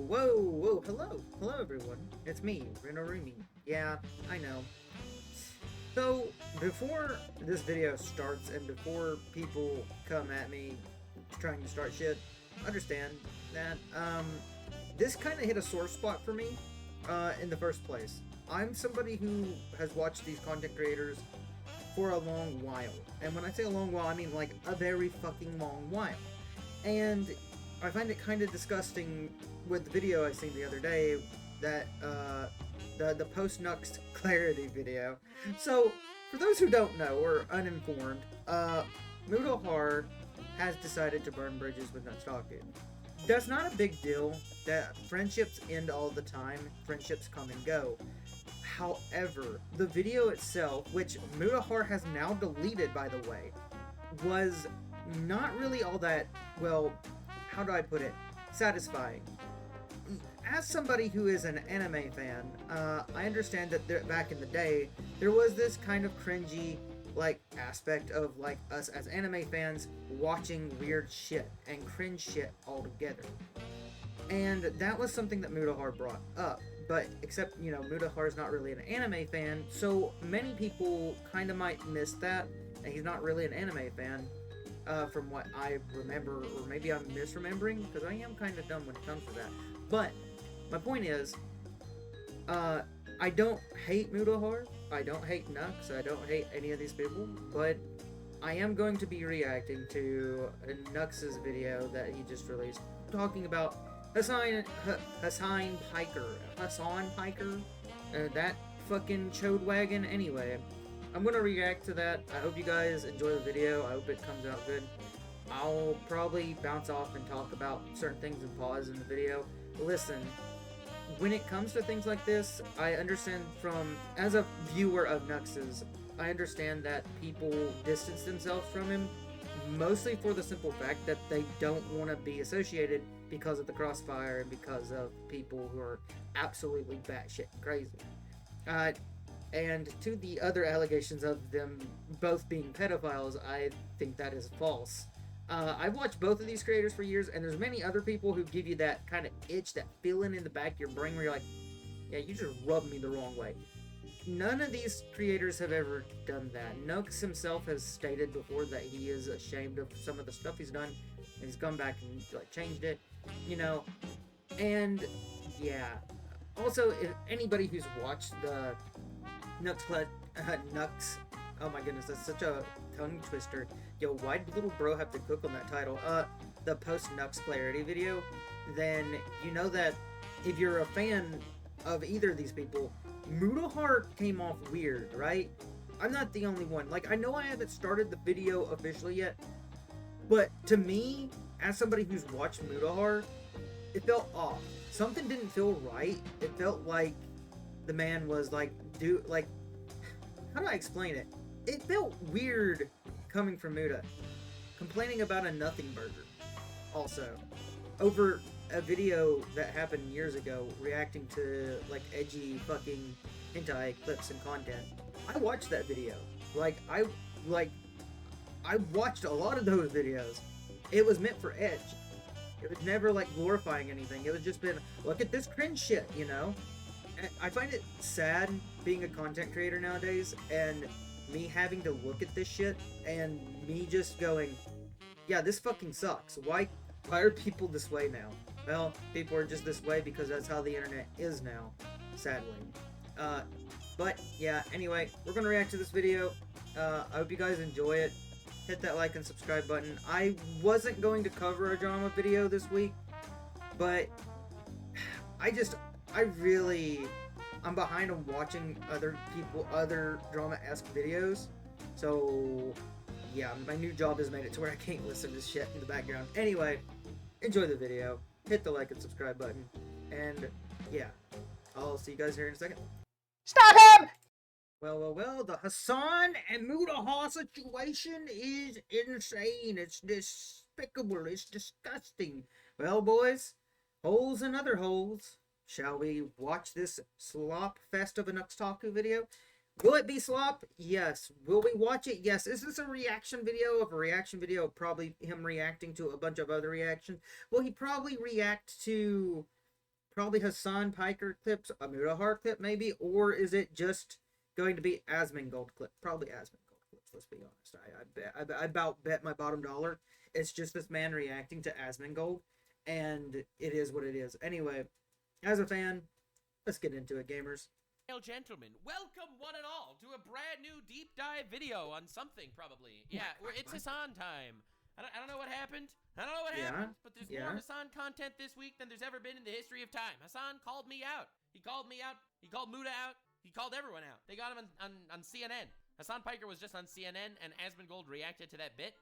whoa, hello everyone. It's me, rinorumi. Yeah, I know. So, before this video starts and before people come at me trying to start shit, understand that, this kind of hit a sore spot for me, in the first place. I'm somebody who has watched these content creators for a long while. And when I say a long while, I mean like a very fucking long while. And I find it kind of disgusting with the video I seen the other day that the post Nux clarity video. So for those who don't know or uninformed, Mutahar has decided to burn bridges with Nutstoku. That's not a big deal. That friendships end all the time. Friendships come and go. However, the video itself, which Mutahar has now deleted, by the way, was not really all that, well, how do I put it, satisfying. As somebody who is an anime fan, I understand that back in the day, there was this kind of cringy, like, aspect of, like, us as anime fans watching weird shit and cringe shit altogether. And that was something that Mutahar brought up. But, except, you know, Mutahar's not really an anime fan, so many people kind of might miss that, and he's not really an anime fan, from what I remember, or maybe I'm misremembering, because I am kind of dumb when it comes to that. But, my point is, I don't hate Mutahar, I don't hate Nux, I don't hate any of these people, but I am going to be reacting to Nux's video that he just released, talking about Hasan Piker, that fucking chode wagon. Anyway, I'm gonna react to that. I hope you guys enjoy the video. I hope it comes out good. I'll probably bounce off and talk about certain things and pause in the video. Listen, when it comes to things like this, I understand as a viewer of Nux's, I understand that people distance themselves from him, mostly for the simple fact that they don't want to be associated because of the crossfire and because of people who are absolutely batshit crazy. And to the other allegations of them both being pedophiles, I think that is false. I've watched both of these creators for years, and there's many other people who give you that kind of itch, that feeling in the back of your brain where you're like, yeah, you just rubbed me the wrong way. None of these creators have ever done that. Nux himself has stated before that he is ashamed of some of the stuff he's done, and he's gone back and like changed it, you know. And yeah. Also, if anybody who's watched the Nux, oh my goodness, that's such a tongue twister. Yo, why did little bro have to cook on that title? The post Nux clarity video, then you know that if you're a fan of either of these people, Mutahar came off weird, right? I'm not the only one. Like, I know I haven't started the video officially yet, but to me, as somebody who's watched Mutahar, it felt off. Something didn't feel right. It felt like the man was like, how do I explain it? It felt weird coming from Muta, complaining about a nothing burger. Also, over a video that happened years ago, reacting to like edgy fucking hentai clips and content. I watched that video. I watched a lot of those videos. It was meant for edge. It was never like glorifying anything. It was just been, look at this cringe shit, you know? And I find it sad being a content creator nowadays and me having to look at this shit and me just going, yeah, this fucking sucks. Why are people this way now? Well, people are just this way because that's how the internet is now, sadly. But yeah, anyway, we're gonna react to this video. I hope you guys enjoy it. Hit that like and subscribe button. I wasn't going to cover a drama video this week, but I'm behind on watching other drama-esque videos. So yeah, my new job has made it to where I can't listen to shit in the background. Anyway, enjoy the video. Hit the like and subscribe button. And yeah, I'll see you guys here in a second. Stop him! Well, the Hasan and Mutahar situation is insane. It's despicable. It's disgusting. Well, boys, holes and other holes. Shall we watch this slop fest of a Nuxtaku video? Will it be slop? Yes. Will we watch it? Yes. Is this a reaction video of a reaction video of probably him reacting to a bunch of other reactions? Will he probably react to probably Hasan Piker clips, a Mutahar clip maybe, or is it just going to be Asmongold clip? Probably Asmongold clips. Let's be honest. I about bet my bottom dollar it's just this man reacting to Asmongold, and it is what it is. Anyway, as a fan, let's get into it, gamers. Gentlemen, welcome one and all to a brand new deep dive video on something, probably. Yeah, it's Hasan time. I don't know what happened. I don't know what happened, but there's more Hasan content this week than there's ever been in the history of time. Hasan called me out. He called me out. He called Muda out. He called everyone out. They got him on CNN. Hasan Piker was just on CNN, and Asmongold reacted to that bit.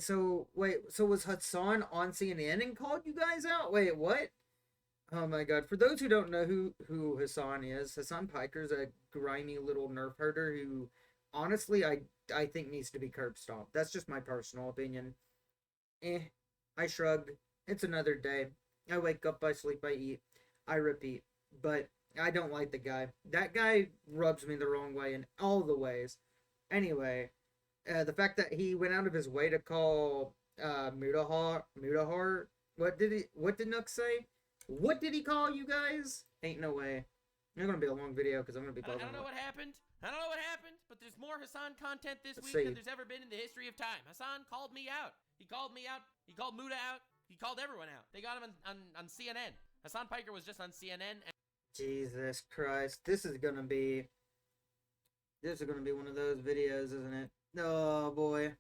So was Hasan on CNN and called you guys out? Wait, what? Oh my god. For those who don't know who Hasan is, Hasan Piker's a grimy little nerf herder who honestly I think needs to be curb stomped. That's just my personal opinion. I shrug. It's another day. I wake up, I sleep, I eat. I repeat. But I don't like the guy. That guy rubs me the wrong way in all the ways. Anyway, the fact that he went out of his way to call Mutahar, what did Nook say? What did he call you guys? Ain't no way. It's gonna be a long video because I'm gonna be. I don't know what happened. I don't know what happened, but there's more Hasan content this week than there's ever been in the history of time. Hasan called me out. He called me out. He called Muda out. He called everyone out. They got him on CNN. Hasan Piker was just on CNN. Jesus Christ, this is gonna be one of those videos, isn't it? Oh boy.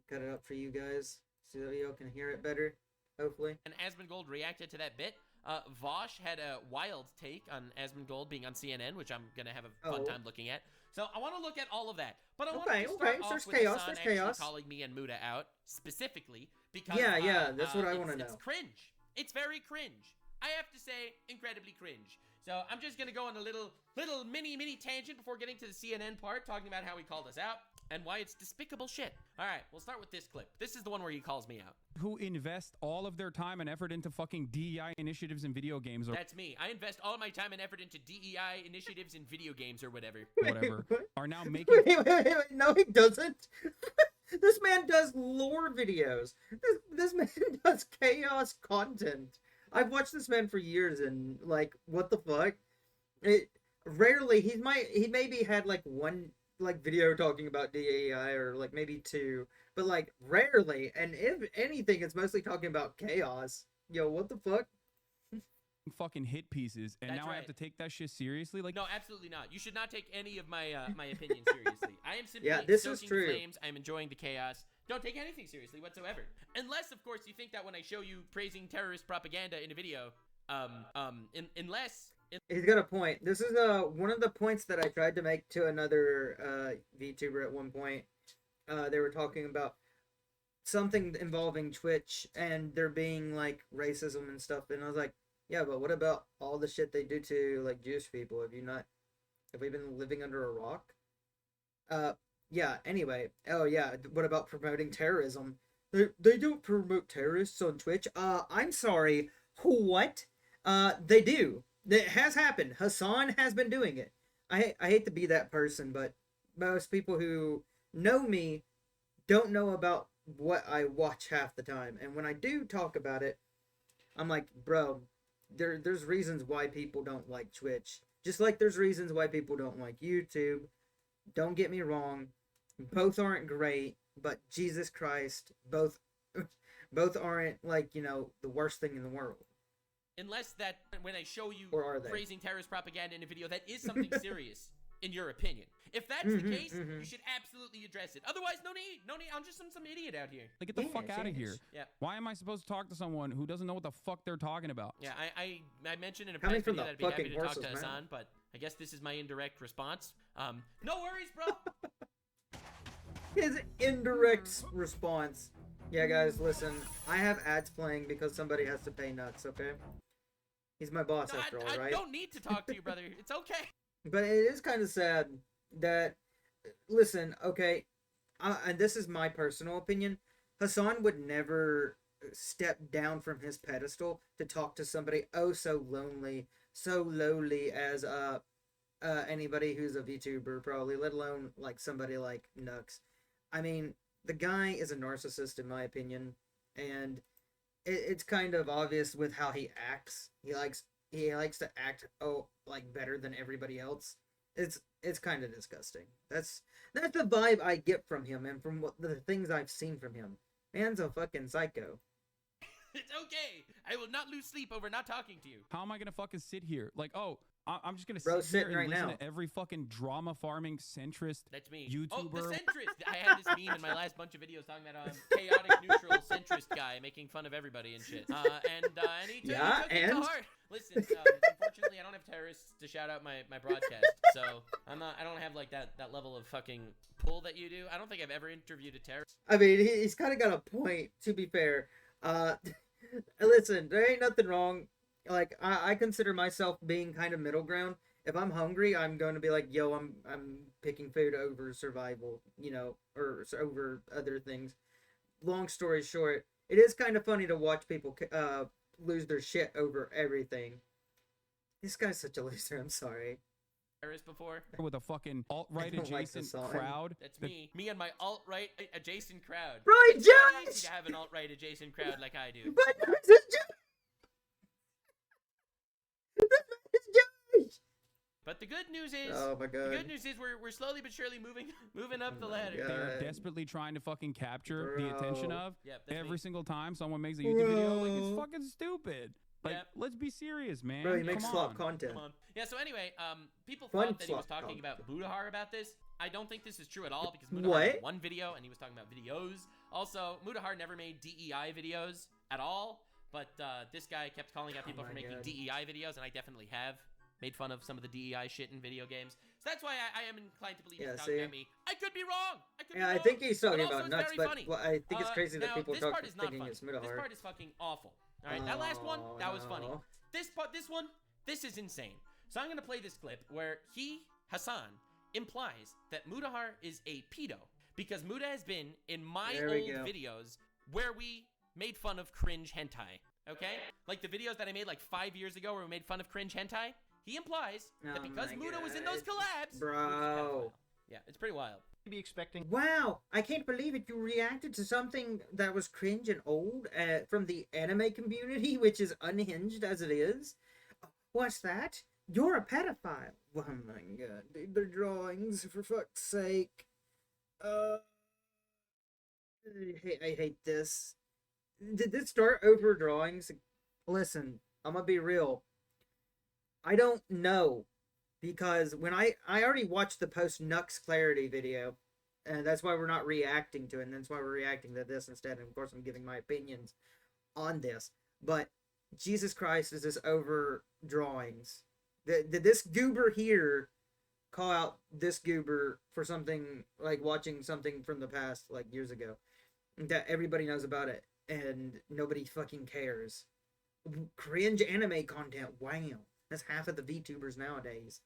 Cut it up for you guys so y'all can hear it better. Hopefully. And Asmongold reacted to that bit. Vosh had a wild take on Asmongold being on CNN, which I'm gonna have a fun time looking at. So I want to look at all of that, but I want to start off with Hasan actually calling me and Muda out specifically because that's what I want to know. It's cringe. It's very cringe. I have to say, incredibly cringe. So I'm just gonna go on a little mini tangent before getting to the CNN part, talking about how he called us out and why it's despicable shit. All right, we'll start with this clip. This is the one where he calls me out. Who invest all of their time and effort into fucking DEI initiatives in video games. That's me. I invest all of my time and effort into DEI initiatives in video games or whatever. Whatever. Are now making... Wait. No, he doesn't. This man does lore videos. This man does chaos content. I've watched this man for years and, like, what the fuck? Rarely, he maybe had, like, one... like video talking about DEI or like maybe two, but like rarely, and if anything it's mostly talking about chaos. Yo, what the fuck? Fucking hit pieces, and now I have to take that shit seriously? Like, no, absolutely not. You should not take any of my my opinions seriously. I am simply this stoking is true. flames. I'm enjoying the chaos. Don't take anything seriously whatsoever, unless of course you think that when I show you praising terrorist propaganda in a video, unless he's got a point. This is one of the points that I tried to make to another VTuber at one point. They were talking about something involving Twitch and there being like racism and stuff, and I was like, yeah, but what about all the shit they do to like Jewish people? Have we been living under a rock? Yeah, anyway. Oh yeah, what about promoting terrorism? They don't promote terrorists on Twitch. I'm sorry. What? They do. It has happened. Hasan has been doing it. I hate to be that person, but most people who know me don't know about what I watch half the time. And when I do talk about it, I'm like, bro, there's reasons why people don't like Twitch. Just like there's reasons why people don't like YouTube. Don't get me wrong. Both aren't great, but Jesus Christ, both aren't like, you know, the worst thing in the world. Unless that when I show you praising terrorist propaganda in a video, that is something serious, in your opinion. If that's the case, you should absolutely address it. Otherwise, no need. I'm just some idiot out here. Like, get the fuck out of here. Yeah. Why am I supposed to talk to someone who doesn't know what the fuck they're talking about? Yeah, I mentioned in a past video that I'd be happy to talk to Hasan, but I guess this is my indirect response. No worries, bro. His indirect response. Yeah, guys, listen. I have ads playing because somebody has to pay nuts, okay? He's my boss after all, right? I don't need to talk to you, brother. It's okay. But it is kind of sad that... Listen, okay, and this is my personal opinion. Hasan would never step down from his pedestal to talk to somebody so lonely, so lowly as anybody who's a VTuber, probably, let alone like somebody like Nux. I mean, the guy is a narcissist in my opinion, and it's kind of obvious with how he acts. He likes to act like better than everybody else. It's kind of disgusting. That's the vibe I get from him and from the things I've seen from him. Man's a fucking psycho. It's okay. I will not lose sleep over not talking to you. How am I gonna fucking sit here? Like, I'm just gonna Bro, sit here and right listen now to every fucking drama farming centrist. That's me. YouTuber. Oh, the centrist. I had this meme in my last bunch of videos talking about chaotic neutral centrist guy making fun of everybody and shit. And he took it to heart. Listen, unfortunately, I don't have terrorists to shout out my broadcast, so I don't have like that level of fucking pull that you do. I don't think I've ever interviewed a terrorist. I mean, he's kind of got a point. To be fair, listen, there ain't nothing wrong. Like I consider myself being kind of middle ground. If I'm hungry, I'm going to be like, yo, I'm picking food over survival, or over other things. Long story short, it is kind of funny to watch people lose their shit over everything. This guy's such a loser. I'm sorry. Before With a fucking alt-right adjacent crowd. That's me. Me and my alt-right adjacent crowd. Right, it's Josh! Easy to have an alt-right adjacent crowd like I do. But no, it's Josh! But the good news is, oh my God. The good news is we're slowly but surely moving up the ladder. They are desperately trying to fucking capture the attention of every single time someone makes a YouTube video. Like, it's fucking stupid. Like, let's be serious, man. Bro, he makes slop content. Come on. Yeah, so anyway, people thought that he was talking about Mutahar about this. I don't think this is true at all because Mutahar made one video and he was talking about videos. Also, Mutahar never made DEI videos at all, but this guy kept calling out people for making DEI videos, and I definitely have made fun of some of the DEI shit in video games. So that's why I am inclined to believe he's talking about me. I could be wrong. I think he's talking about nuts, but I think it's crazy that people talk thinking it's Mutahar. This part is fucking awful. All right, that last one, that was funny. This is insane. So I'm gonna play this clip where Hasan, implies that Mutahar is a pedo because Muta has been in my old videos where we made fun of cringe hentai. Okay, like the videos that I made like 5 years ago where we made fun of cringe hentai. He implies that because Muta was in those collabs, bro. Yeah, it's pretty wild. Be expecting. Wow, I can't believe it. You reacted to something that was cringe and old from the anime community, which is unhinged as it is. What's that? You're a pedophile. Oh my God, dude, they're drawings, for fuck's sake. I hate this. Did this start over drawings? Listen, I'm gonna be real. I don't know. Because when I already watched the post-Nux Clarity video, and that's why we're not reacting to it, and that's why we're reacting to this instead, and of course I'm giving my opinions on this, but Jesus Christ, is this over drawings? Did this goober here call out this goober for something, like watching something from the past, like years ago, that everybody knows about it, and nobody fucking cares? Cringe anime content, wow. That's half of the VTubers nowadays.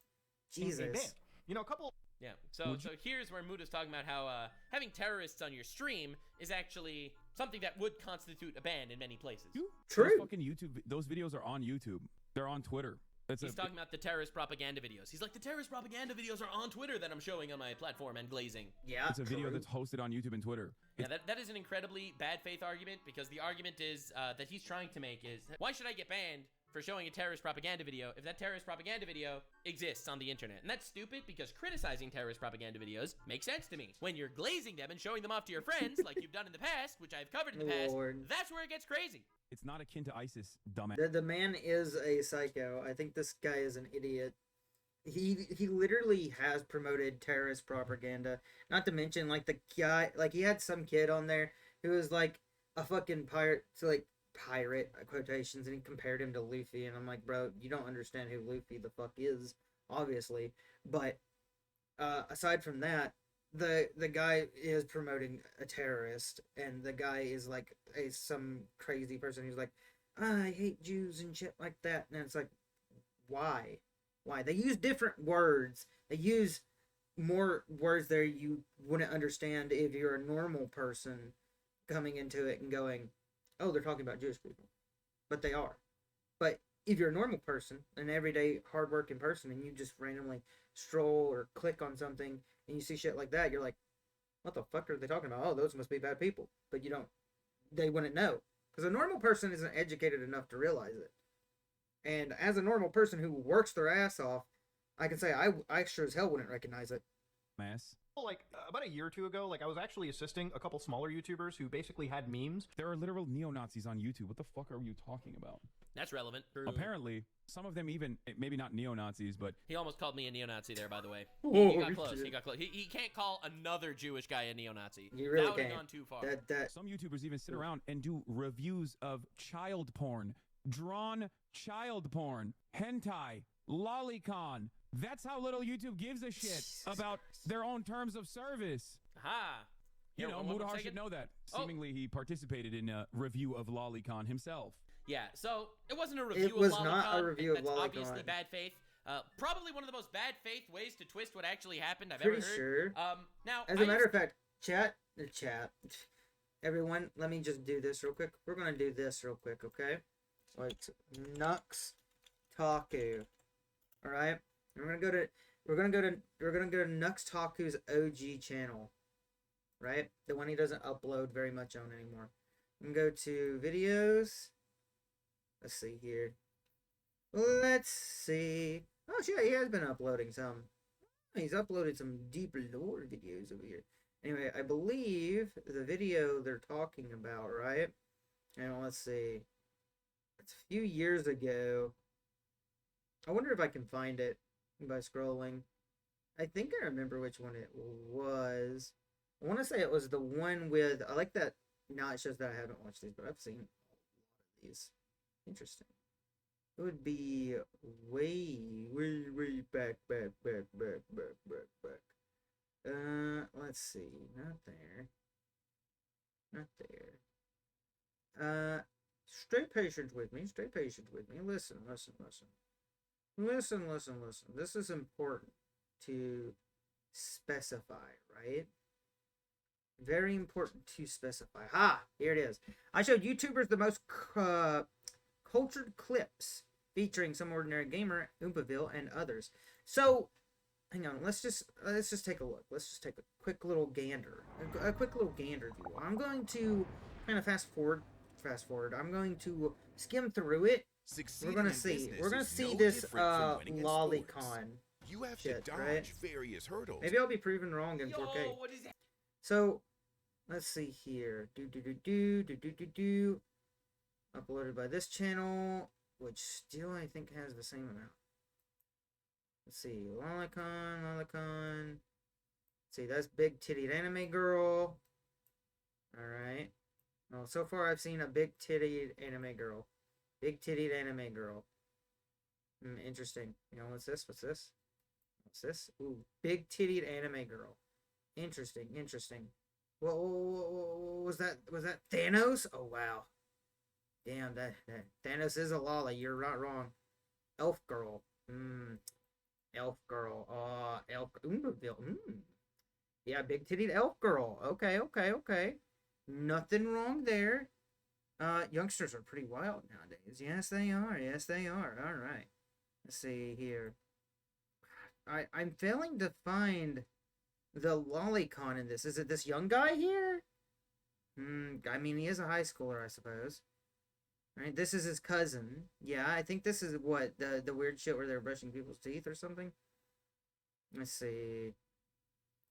Jesus. You know, a couple. Yeah. So here's where Muta's talking about how having terrorists on your stream is actually something that would constitute a ban in many places. True. Those fucking YouTube. Those videos are on YouTube. They're on Twitter. He's talking about the terrorist propaganda videos. He's like, the terrorist propaganda videos are on Twitter that I'm showing on my platform and glazing. Yeah. It's a video that's hosted on YouTube and Twitter. Yeah, that is an incredibly bad faith argument because the argument is that he's trying to make is, why should I get banned for showing a terrorist propaganda video if that terrorist propaganda video exists on the internet? And that's stupid because criticizing terrorist propaganda videos makes sense to me. When you're glazing them and showing them off to your friends like you've done in the past, which I've covered in the past, that's where it gets crazy. It's not akin to ISIS, dumbass. The man is a psycho. I think this guy is an idiot. He literally has promoted terrorist propaganda. Not to mention, like, the guy, like, he had some kid on there who was like a fucking pirate, so like pirate quotations, and he compared him to Luffy, and I'm like, bro, you don't understand who Luffy the fuck is, obviously. But aside from that, the guy is promoting a terrorist, and the guy is like some crazy person who's like, I hate Jews and shit like that, and it's like, why they use different words, they use more words there you wouldn't understand if you're a normal person coming into it and going, oh, they're talking about Jewish people. But they are. But if you're a normal person, an everyday hardworking person, and you just randomly stroll or click on something and you see shit like that, you're like, what the fuck are they talking about? Oh, those must be bad people. But they wouldn't know. Because a normal person isn't educated enough to realize it. And as a normal person who works their ass off, I can say I sure as hell wouldn't recognize it. Mass. Like about a year or two ago, like I was actually assisting a couple smaller YouTubers who basically had memes. There are literal neo-Nazis on YouTube. What the fuck are you talking about? That's relevant. Apparently, some of them even, maybe not neo-Nazis, but... He almost called me a neo-Nazi there, by the way. Oh, he got close. He got close. He can't call another Jewish guy a neo-Nazi. You really that would can't. have gone too far. Some YouTubers even sit around and do reviews of child porn. Drawn child porn. Hentai. Lolicon. That's how little YouTube gives a shit about their own terms of service. Aha. You know, Mutahar should know that. Seemingly, he participated in a review of Lolicon himself. Yeah, so it wasn't a review of Lolicon. It was not a review of That's Lolicon. obviously bad faith. Probably one of the most bad faith ways to twist what actually happened I've Pretty ever heard. sure. Now, as a matter of fact, chat. Everyone, let me just do this real quick. We're gonna do this real quick, okay? Like Nux Taku. All right. We're gonna go to Nux Taku's OG channel, right? The one he doesn't upload very much on anymore. I'm gonna go to videos. Let's see here. Let's see. Oh shit, he has been uploading some. He's uploaded some deep lore videos over here. Anyway, I believe the video they're talking about, right? And let's see. It's a few years ago. I wonder if I can find it by scrolling. I think I remember which one it was. I want to say it was the one with, I like that. Now it shows that I haven't watched these, but I've seen a lot of these. Interesting. It would be way back. Let's see. Not there. Not there. Stay patient with me. Stay patient with me. Listen. This is important to specify, right? Very important to specify. Here it is. I showed YouTubers the most cultured clips featuring some ordinary gamer, Oompaville, and others. So, hang on. Let's just take a look. Let's just take a quick little gander. A quick little gander view. I'm going to kind of fast forward. I'm going to skim through it. We're gonna see this lolicon. You have shit, to dodge right? various hurdles. Maybe I'll be proven wrong in 4K. What is that? So, let's see here. Uploaded by this channel, which still I think has the same amount. Let's see, lolicon. Let's see, that's big tittied anime girl. All right. Well, so far I've seen a big tittied anime girl. Big tittied anime girl. Interesting. You know, what's this? Ooh, big tittied anime girl. Interesting. What was that? Was that Thanos? Oh, wow. Damn, that Thanos is a lolly. You're not wrong. Elf girl. Elf girl. Elf. Yeah, big tittied elf girl. Okay. Nothing wrong there. Youngsters are pretty wild nowadays. Yes, they are. All right. Let's see here. I'm failing to find the lolicon in this. Is it this young guy here? I mean, he is a high schooler, I suppose. Right? This is his cousin. Yeah, I think this is what the weird shit where they're brushing people's teeth or something. Let's see.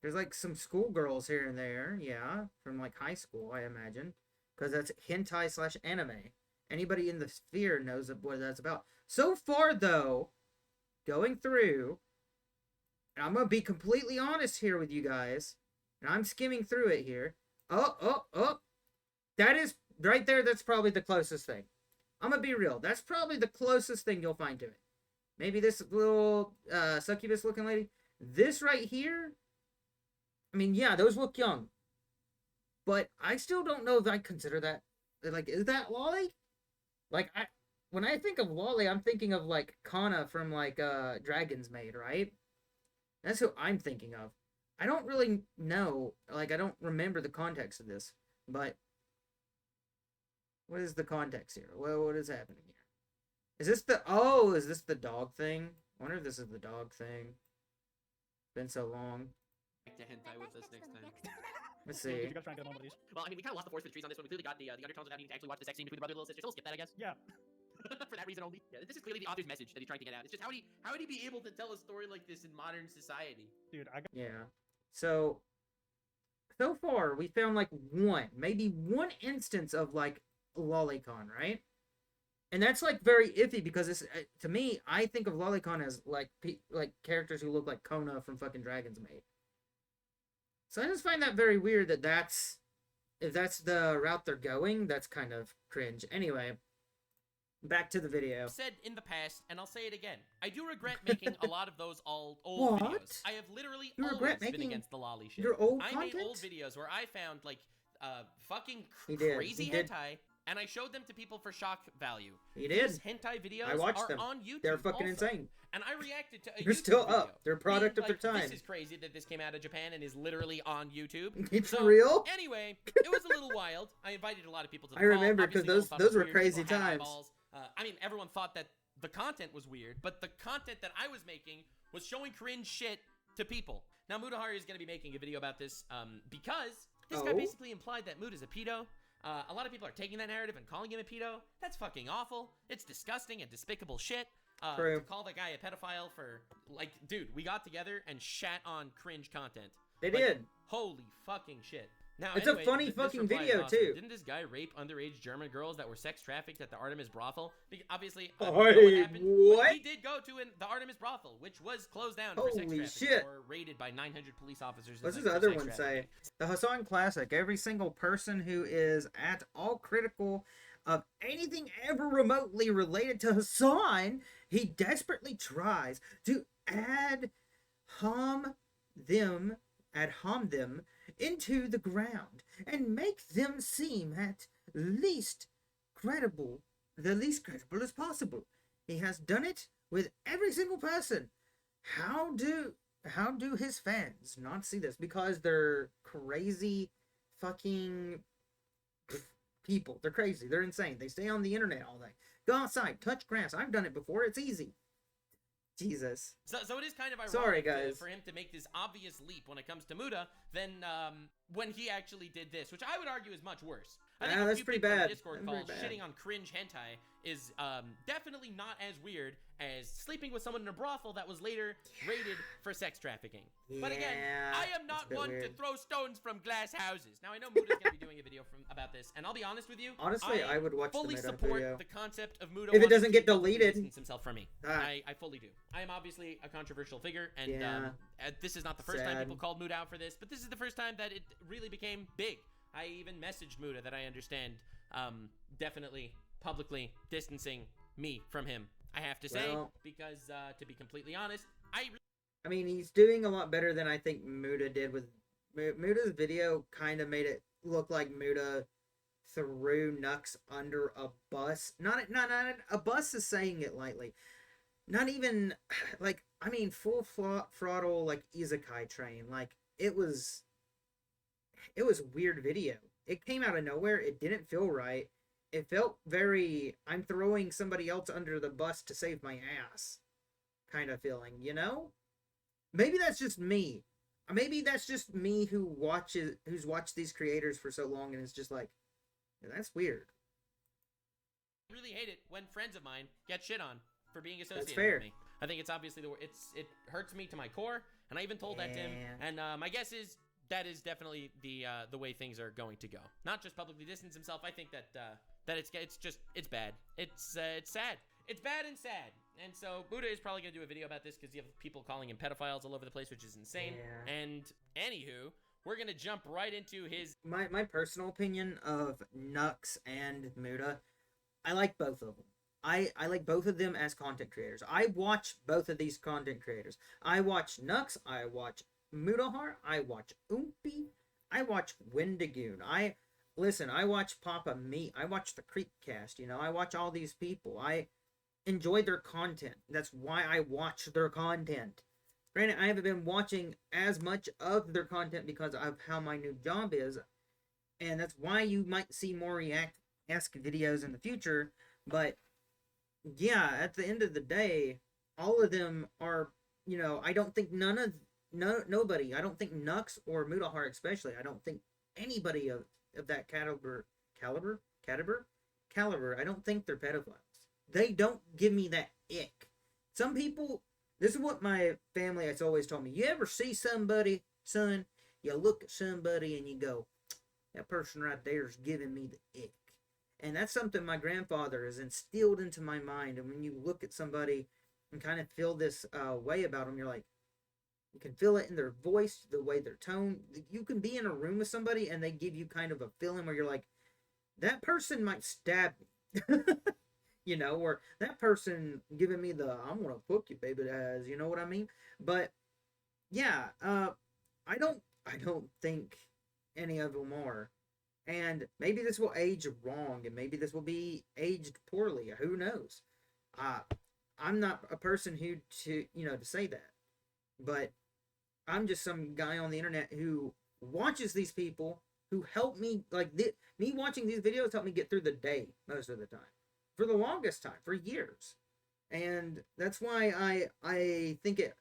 There's like some schoolgirls here and there. Yeah, from like high school, I imagine. Because that's hentai / anime. Anybody in the sphere knows what that's about. So far, though, going through, and I'm going to be completely honest here with you guys, and I'm skimming through it here. Oh. That is, right there, that's probably the closest thing. I'm going to be real. That's probably the closest thing you'll find to it. Maybe this little succubus-looking lady. This right here, I mean, yeah, those look young. But I still don't know if I consider that, like, is that lolly? Like, when I think of lolly, I'm thinking of, like, Kana from, like, Dragon's Maid, right? That's who I'm thinking of. I don't really know, like, I don't remember the context of this, but what is the context here? What is happening here? Is this the dog thing? I wonder if this is the dog thing. Been so long. to hentai with us next time. Let's Did see. you guys try and get on one of these? Well, I mean, we kind of lost the forest for the trees on this one. We clearly got the undertones without needing to actually watch the sex scene between the brother and little sister. So we'll skip that, I guess. Yeah. For that reason only. Yeah, this is clearly the author's message that he's trying to get out. It's just how would he be able to tell a story like this in modern society? Dude, I got... Yeah. So far, we found like maybe one instance of like lolicon, right? And that's like very iffy because it's to me, I think of lolicon as like characters who look like Kona from fucking Dragon's Maid. So I just find that very weird that if that's the route they're going, that's kind of cringe. Anyway, back to the video. I've said in the past, and I'll say it again. I do regret making a lot of those old What? videos. I have literally You always regret been making against the lolly shit. your old I content? made old videos where I found like fucking He did. crazy He did. hentai, and I showed them to people for shock value. He did. These hentai videos I watched are them. on YouTube. They're fucking also. insane. And I reacted to a They're YouTube still video up. They're a product being of their like, time. This is crazy that this came out of Japan and is literally on YouTube. It's So, real? Anyway, it was a little wild. I invited a lot of people to the I remember, call. 'cause Obviously, no one those- thought it those was were weird. crazy People had times. eyeballs. I mean, everyone thought that the content was weird, but the content that I was making was showing cringe shit to people. Now, Mutahar is going to be making a video about this because this guy Oh? basically implied that Mood is a pedo. A lot of people are taking that narrative and calling him a pedo. That's fucking awful. It's disgusting and despicable shit. True. To call the guy a pedophile for, like, dude, we got together and shat on cringe content. They Like, did. Holy fucking shit. Now, It's anyway, a funny this fucking reply is video, awesome. too. Didn't this guy rape underage German girls that were sex trafficked at the Artemis brothel? Obviously, Oi, know what happened? what? He did go to the Artemis brothel, which was closed down for Holy sex trafficking shit. or raided by 900 police officers. What's like, his for other sex one say? trafficking. The Hasan Classic. Every single person who is at all critical of anything ever remotely related to Hasan, he desperately tries to harm them into the ground and make them seem at least credible, the least credible as possible. He has done it with every single person. How do his fans not see this? Because they're crazy fucking people. They're crazy. They're insane. They stay on the internet all day. Go outside, touch grass. I've done it before. It's easy. Jesus. So it is kind of ironic Sorry, guys. for him to make this obvious leap when it comes to Muda than when he actually did this, which I would argue is much worse. I think a that's few pretty people in the bad. Discord That's call pretty bad. shitting on cringe hentai is definitely not as weird as sleeping with someone in a brothel that was later raided for sex trafficking. But again, Yeah, I am that's not a bit one to weird. throw stones from glass houses. Now I know Muda's gonna be doing a video about this, and I'll be honest with you. Honestly, I would watch the fully Muda support video. the concept of Muda If it wanting doesn't to get publicly deleted. distance himself from me. Ah. I fully do. I am obviously a controversial figure, and Yeah. this is not the first time Sad. people called Muda out for this, but this is the first time that it really became big. I even messaged Muda that I understand definitely publicly distancing me from him. I have to say, Well- because to be completely honest, I mean, he's doing a lot better than I think Muda did with... Muda's video kind of made it look like Muda threw Nux under a bus. Not a bus is saying it lightly. Not even, like, I mean, full throttle, like, isekai train. Like, it was weird video. It came out of nowhere. It didn't feel right. It felt very, I'm throwing somebody else under the bus to save my ass kind of feeling, you know? Maybe that's just me. Maybe that's just me who's watched these creators for so long and is just like, yeah, that's weird. really hate it when friends of mine get shit on for being associated fair. with me. I think it's obviously it hurts me to my core, and I even told that to him. Yeah. And my guess is that is definitely the way things are going to go. Not just publicly distance himself. I think that it's bad. It's sad. It's bad and sad. And so Buddha is probably gonna do a video about this because you have people calling him pedophiles all over the place, which is insane. Yeah. And anywho, we're gonna jump right into his. My personal opinion of Nux and Muda, I like both of them. I like both of them as content creators. I watch both of these content creators. I watch Nux, I watch Mutahar, I watch Oompy, I watch Wendigoon. I watch Papa Meat, I watch the Creepcast, I watch all these people. I enjoy their content. That's why I watch their content. Granted, I haven't been watching as much of their content because of how my new job is, and that's why you might see more React-esque videos in the future, but yeah, at the end of the day, all of them are, I don't think none nobody. I don't think Nux or Mutahar especially. I don't think anybody of that caliber. I don't think they're pedophiles. They don't give me that ick. Some people. This is what my family has always told me. You ever see somebody, son? You look at somebody and you go, that person right there is giving me the ick. And that's something my grandfather has instilled into my mind. And when you look at somebody and kind of feel this way about them, you're like, you can feel it in their voice, the way their tone. You can be in a room with somebody and they give you kind of a feeling where you're like, that person might stab me. You know, or that person giving me the I'm gonna fuck you, baby, as you know what I mean. But yeah, I don't think any of them are, and maybe this will age wrong, and maybe this will be aged poorly. Who knows? I'm not a person who to say that, but I'm just some guy on the internet who watches these people who help me. Like me watching these videos help me get through the day most of the time. For the longest time, for years. And that's why I think it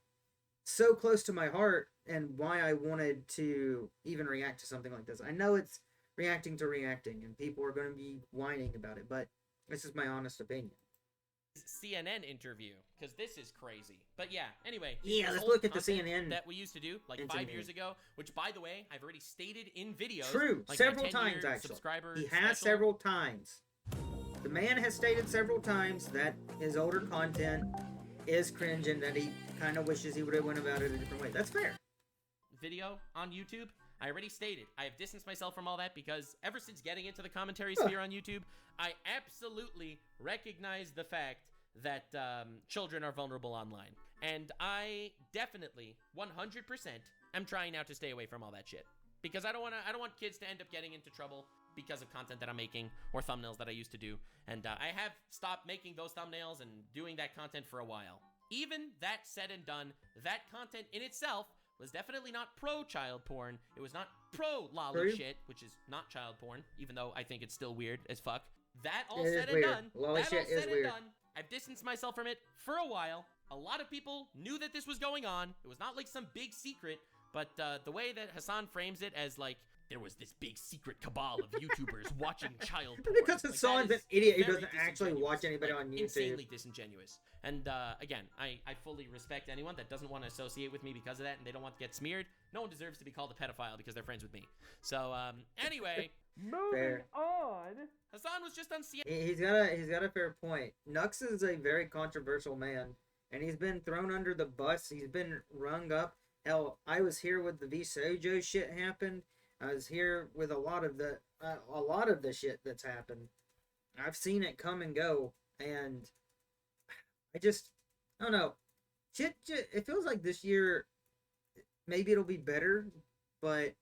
so close to my heart and why I wanted to even react to something like this. I know it's reacting to reacting and people are going to be whining about it, but this is my honest opinion. CNN interview, because this is crazy. But yeah, anyway. Yeah, let's look at the CNN that we used to do like 5 years ago, which by the way, I've already stated in videos. True, like several times actually. He has several times. The man has stated several times that his older content is cringe and that he kind of wishes he would have went about it a different way. That's fair. Video on YouTube, I already stated. I have distanced myself from all that because ever since getting into the commentary sphere on YouTube, I absolutely recognize the fact that children are vulnerable online. And I definitely, 100%, am trying now to stay away from all that shit. Because I don't want kids to end up getting into trouble because of content that I'm making or thumbnails that I used to do. And I have stopped making those thumbnails and doing that content for a while. Even that said and done, that content in itself was definitely not pro-child porn. It was not pro-lolly shit, which is not child porn, even though I think it's still weird as fuck. That all said and done, I've distanced myself from it for a while. A lot of people knew that this was going on. It was not like some big secret, but the way that Hasan frames it as like, there was this big secret cabal of YouTubers watching child porn. Because Hasan's an idiot who doesn't actually watch anybody on YouTube. Insanely disingenuous. And again, I fully respect anyone that doesn't want to associate with me because of that and they don't want to get smeared. No one deserves to be called a pedophile because they're friends with me. So anyway, moving on. Hasan was just on CNN. He's got a fair point. Nux is a very controversial man, and he's been thrown under the bus. He's been rung up. Hell, I was here with the VSojo shit happened. I was here with a lot of the shit that's happened. I've seen it come and go, and I don't know. Shit, it feels like this year, maybe it'll be better, but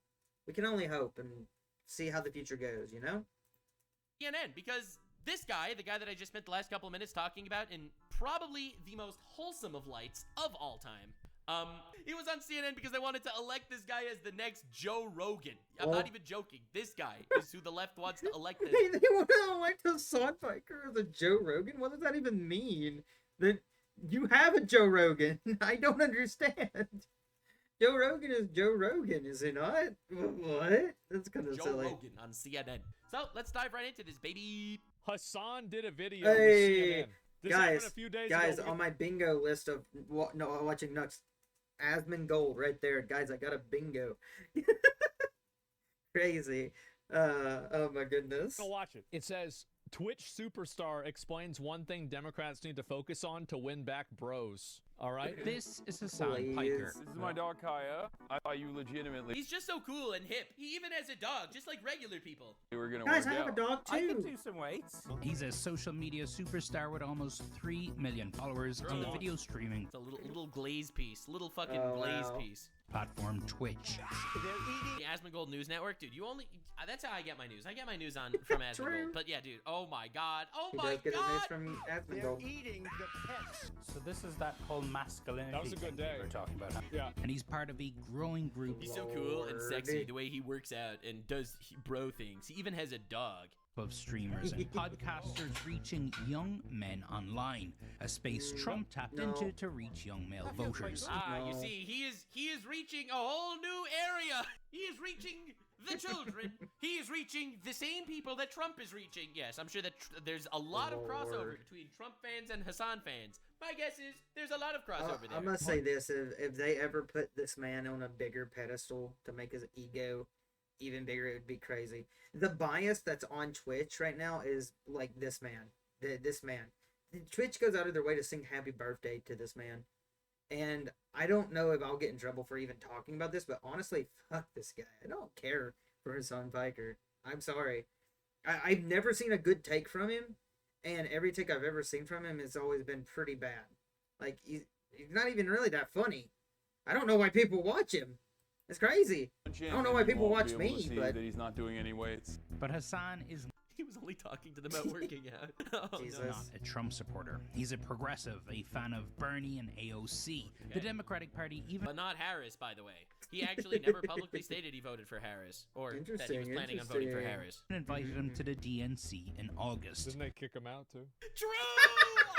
we can only hope and see how the future goes, you know? CNN, because this guy, the guy that I just spent the last couple of minutes talking about in probably the most wholesome of lights of all time, he was on CNN because they wanted to elect this guy as the next Joe Rogan. I'm not even joking. This guy is who the left wants to elect. They want to elect Hasan Piker as a Joe Rogan? What does that even mean? That you have a Joe Rogan? I don't understand. Joe Rogan is Joe Rogan, is he not? What? That's kind of silly. Joe Rogan on CNN. So let's dive right into this, baby. Hasan did a video with CNN. This happened a few days ago. On my bingo list of watching Nux, Asmongold right there, guys. I got a bingo. Crazy. Oh my goodness. Go watch it. It says Twitch superstar explains one thing Democrats need to focus on to win back bros. All right. This is Hasan Piker. This is my dog Kaya. I thought you legitimately. He's just so cool and hip. He even has a dog, just like regular people. We were gonna guys, work I have out. a dog too. I can do some weights. He's a social media superstar with almost 3 million followers on the video streaming. It's a little glaze piece, little fucking glaze piece. Platform Twitch. The Asmongold News Network, dude. You only that's how I get my news. I get my news from Asmongold. But yeah, dude. Oh my god. Oh my god. His news from Asmongold. They're eating the pets. So this is that whole masculinity That was a good day. we're talking about. Yeah. And he's part of a growing group. He's so cool and sexy. The way he works out and does bro things. He even has a dog. of streamers and podcasters reaching young men online, a space Trump tapped into to reach young male voters. You see, he is reaching a whole new area. He is reaching the children. He is reaching the same people that Trump is reaching. Yes, I'm sure that there's a lot of crossover between Trump fans and Hasan fans. My guess is there's a lot of crossover there. I'm gonna say this: if they ever put this man on a bigger pedestal to make his ego even bigger, it would be crazy. The bias that's on Twitch right now is like this man. This man. Twitch goes out of their way to sing happy birthday to this man. And I don't know if I'll get in trouble for even talking about this, but honestly, fuck this guy. I don't care for Hasan Piker. I'm sorry. I've never seen a good take from him, and every take I've ever seen from him has always been pretty bad. Like, he's not even really that funny. I don't know why people watch him. It's crazy. I don't know why people watch me, but that he's not doing any weights. But Hasan is... He was only talking to them about working out. Oh, Jesus. not a Trump supporter. He's a progressive, a fan of Bernie and AOC. The Democratic Party even... But not Harris, by the way. He actually never publicly stated he voted for Harris, or that he was planning on voting for Harris. Invited him to the DNC in August. Didn't they kick him out too? True!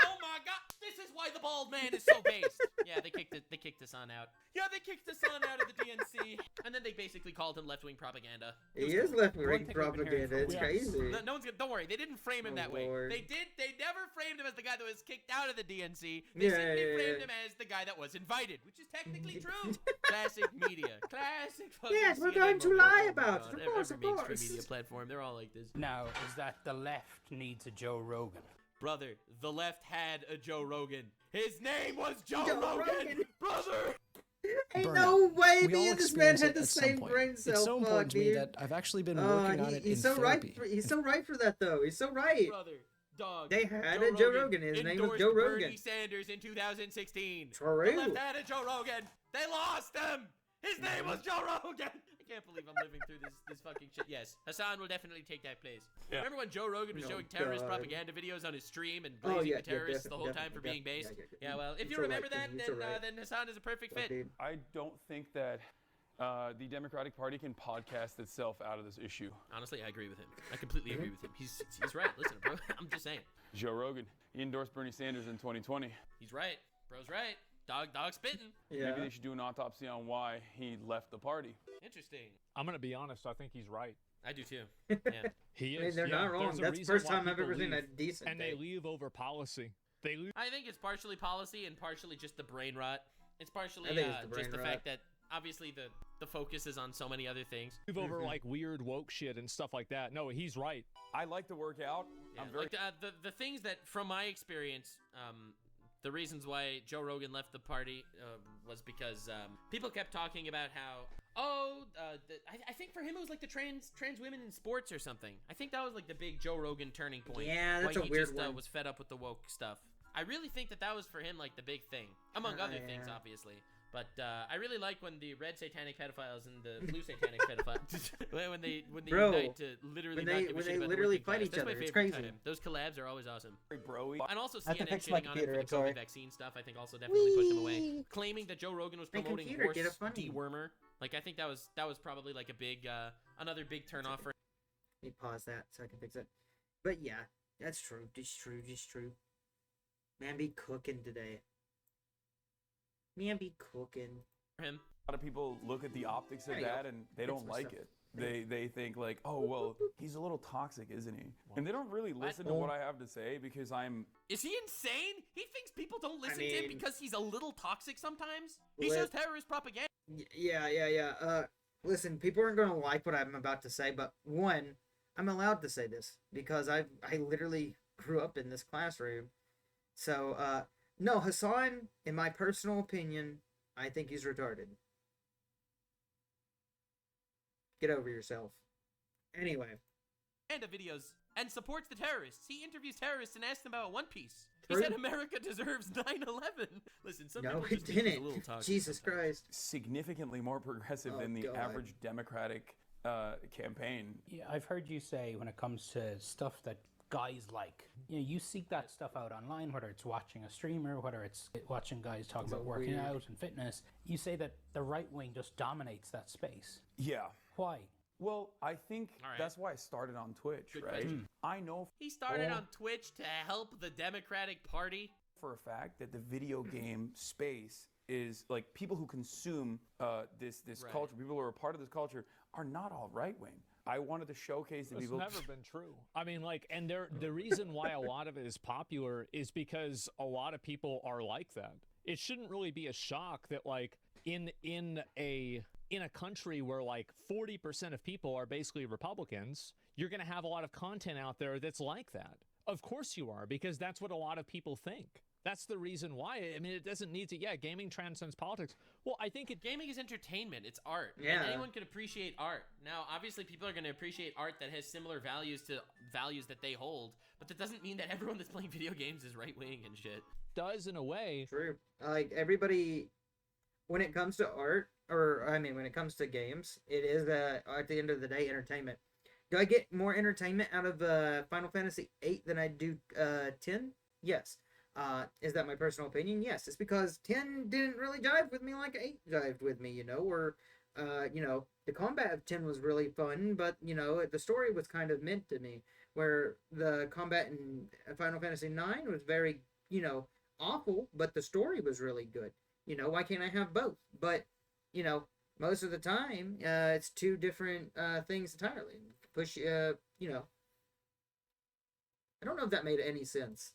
Oh my god! This is why the bald man is so based. Yeah, they kicked Hasan out. Yeah, they kicked Hasan out of the DNC. And then they basically called him left-wing propaganda. he is left-wing propaganda. It's crazy. No one's gonna, don't worry, they didn't frame him that way. They never framed him as the guy that was kicked out of the DNC. They simply framed him as the guy that was invited, which is technically true. Classic media. Classic fucking Yes, we're CNN going to moment. lie Oh my about God. it. Of course, Every of mainstream course. media platform, they're all like this. Now, is that the left needs a Joe Rogan? Brother, the left had a Joe Rogan. His name was Joe Rogan. Rogan. Brother! Ain't no way We all me and this man experience had it the at some same point. brain cell. It's so important to me dude. that I've actually been working on it in He's so therapy. right. He's so right for that, though. He's so right. Brother, dog. They had a Joe Rogan. His name was endorsed Joe Rogan. Bernie Sanders in 2016. True. The left had a Joe Rogan. They lost him. His name was Joe Rogan. I can't believe I'm living through this fucking shit. Yes, Hasan will definitely take that place. Yeah. Remember when Joe Rogan was Oh, showing terrorist God. propaganda videos on his stream and Oh, blazing yeah, the terrorists the whole time for definitely, being based? yeah. Well, if He's you so remember right, that, he's so right. then Hasan is a perfect fit. Dude. I don't think that the Democratic Party can podcast itself out of this issue. Honestly, I agree with him. I completely agree with him. He's right. Listen, bro, I'm just saying. Joe Rogan, he endorsed Bernie Sanders in 2020. He's right. Bro's right. Dog spitting. Yeah. Maybe they should do an autopsy on why he left the party. Interesting. I'm gonna be honest. I think he's right. I do too. Yeah. He I mean, is. they're not wrong. There's a That's the reason first why time I've people ever seen a leave, decent and they take. leave over policy. They leave. I think it's partially policy and partially just the brain rot. It's partially I think it's the brain just the rot. fact that obviously the focus is on so many other things. Over like weird woke shit and stuff like that. No, he's right. I like to work out. Yeah, I'm very like the things that, from my experience, the reasons why Joe Rogan left the party was because people kept talking about how, I think for him it was like the trans women in sports or something. I think that was like the big Joe Rogan turning point. Yeah, that's why a he weird just, one. was fed up with the woke stuff. I really think that was for him like the big thing, among other things, Yeah. obviously. But I really like when the red satanic pedophiles and the blue satanic pedophiles when they Bro, unite to literally when not they- give a when shit they about the literally working fight class. each That's my other. It's favorite crazy. time. Those collabs are always awesome. broy. And also I have to CNN fix my shitting on him computer, for I'm the sorry. COVID vaccine stuff, I think also definitely pushed him away. Claiming that Joe Rogan was Hey, promoting computer, horse get a funny. dewormer. Like I think that was probably like a big another big turnoff for Let me pause that so I can fix it. But yeah, that's true. Just true. Man, be cooking today. Man, be cooking. him. A lot of people look at the optics of There you go. that and they Fix don't my like stuff. it. They think like, oh well, he's a little toxic, isn't he? And they don't really listen to what I have to say because I'm. Is he insane? He thinks people don't listen to him mean- because he's a little toxic sometimes? He Let- shows terrorist propaganda. Yeah. Listen, people aren't gonna like what I'm about to say, but one, I'm allowed to say this because I literally grew up in this classroom. So, no, Hasan, in my personal opinion, I think he's retarded. Get over yourself. Anyway. Videos and supports the terrorists. He interviews terrorists and asks them about One Piece. He True. said America deserves 9/11. Listen, some No, people he just think he's a little didn't. toxic Jesus sometimes. Christ. Significantly more progressive Oh, than the God. average Democratic campaign. Yeah, I've heard you say when it comes to stuff that guys like, you seek that stuff out online, whether it's watching a streamer, whether it's watching guys talk about working weird. out and fitness. You say that the right wing just dominates that space. Yeah. Why? Well, I think that's why I started on Twitch, right? I know he started on Twitch to help the Democratic Party. For a fact that the video game space is like people who consume this culture, people who are a part of this culture, are not all right wing. I wanted to showcase the people. That's never been true. I mean, like, and the reason why a lot of it is popular is because a lot of people are like that. It shouldn't really be a shock that, like, in a country where like 40% of people are basically Republicans, you're going to have a lot of content out there that's like that. Of course you are, because that's what a lot of people think. That's the reason why. I mean, it doesn't need to. Yeah, gaming transcends politics. Well, I think gaming is entertainment. It's art. Yeah. And anyone can appreciate art. Now, obviously, people are going to appreciate art that has similar values to values that they hold, but that doesn't mean that everyone that's playing video games is right wing and shit. Does in a way. True. Like everybody, when it comes to art, or I mean, when it comes to games, it is at the end of the day entertainment. Do I get more entertainment out of Final Fantasy VIII than I do 10? Yes. Is that my personal opinion? Yes. It's because 10 didn't really jive with me like 8 jived with me, you know, or, you know, the combat of 10 was really fun, but, you know, the story was kind of meant to me, where the combat in Final Fantasy IX was very, you know, awful, but the story was really good. You know, why can't I have both? But, you know, most of the time, it's two different things entirely. You know, I don't know if that made any sense.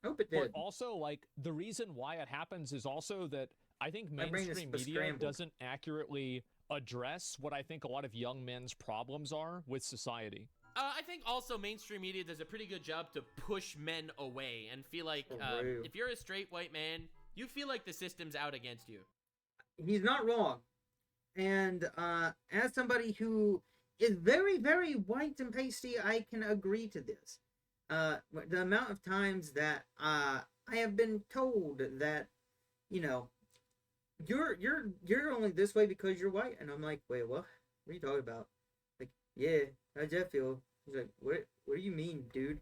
I hope it did. But also, like, the reason why it happens is also that I think mainstream media doesn't accurately address what I think a lot of young men's problems are with society. I think also mainstream media does a pretty good job to push men away and feel like if you're a straight white man, you feel like the system's out against you. He's not wrong. And as somebody who is very, very white and pasty, I can agree to this. The amount of times that I have been told that, you know, you're only this way because you're white, and I'm like, wait, what? What are you talking about? Like, yeah, how'd that feel? He's like, what do you mean, dude?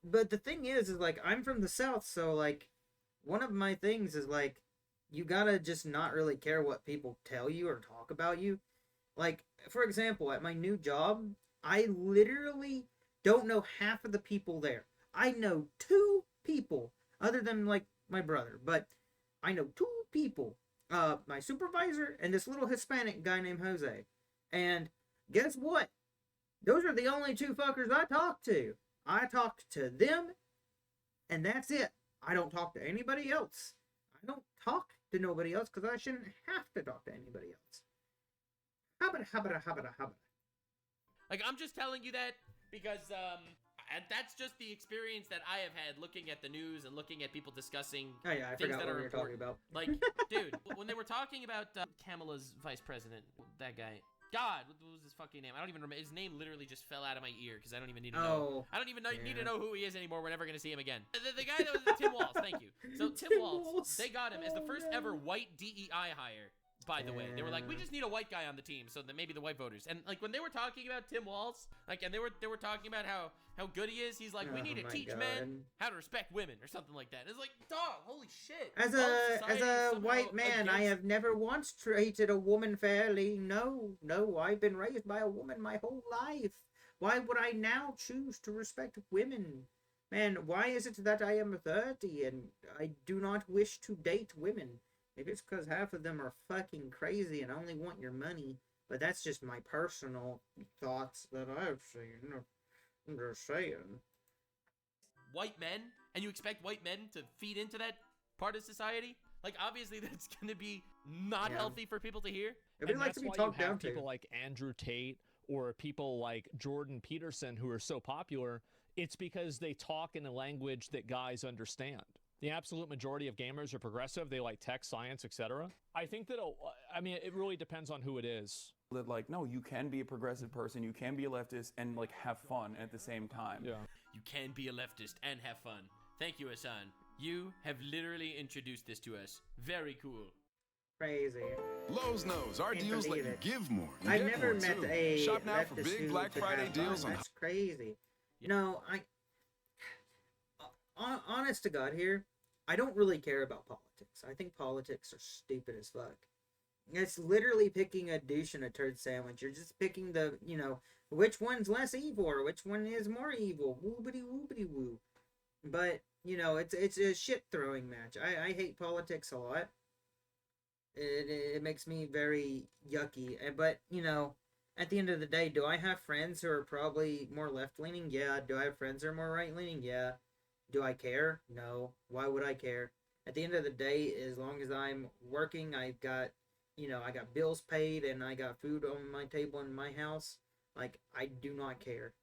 But the thing is like, I'm from the South, so like, one of my things is like, you gotta just not really care what people tell you or talk about you. Like, for example, at my new job, I literally don't know half of the people there. I know 2 people, other than, like, my brother, but I know 2 people. My supervisor and this little Hispanic guy named Jose. And guess what? Those are the only 2 fuckers I talk to. I talk to them, and that's it. I don't talk to anybody else. I don't talk to nobody else because I shouldn't have to talk to anybody else. Habba. Like, I'm just telling you that because and that's just the experience that I have had looking at the news and looking at people discussing things that are important. About. Like, dude, when they were talking about Kamala's vice president, that guy, God, what was his fucking name? I don't even remember. His name literally just fell out of my ear because I don't even need to know. I don't even need to know who he is anymore. We're never going to see him again. The guy that was Tim Walz, thank you. So Tim Walz, they got him as the first ever white DEI hire. By the way, they were like, we just need a white guy on the team, so that maybe the white voters. And like when they were talking about Tim Walz, like, and they were talking about how good he is. He's like, we need to teach men how to respect women or something like that. And it's like, dog, holy shit. As a white man, I have never once treated a woman fairly. No, I've been raised by a woman my whole life. Why would I now choose to respect women? Man, why is it that I am 30 and I do not wish to date women? Maybe it's because half of them are fucking crazy and only want your money. But that's just my personal thoughts that I've seen. I'm just saying. White men? And you expect white men to feed into that part of society? Like, obviously that's going to be not healthy for people to hear. And that's to be talked down to. People like Andrew Tate or people like Jordan Peterson who are so popular. It's because they talk in a language that guys understand. The absolute majority of gamers are progressive. They like tech, science, etc. I think that, I mean, it really depends on who it is. That like, no, you can be a progressive person, you can be a leftist, and like have fun at the same time. Yeah. You can be a leftist and have fun. Thank you, Hasan. You have literally introduced this to us. Very cool. Crazy. Lowe's knows our deals let you give more. I've never met a Shop now for big Black Friday deals on. That's crazy. You know, honest to God here, I don't really care about politics. I think politics are stupid as fuck. It's literally picking a douche in a turd sandwich. You're just picking the, which one's less evil or which one is more evil. Woobity woobity woo. But, it's a shit throwing match. I hate politics a lot. It makes me very yucky. But, at the end of the day, do I have friends who are probably more left-leaning? Yeah. Do I have friends who are more right-leaning? Yeah. Do I care? No. Why would I care? At the end of the day, as long as I'm working, I've got, I got bills paid and I got food on my table in my house. Like, I do not care.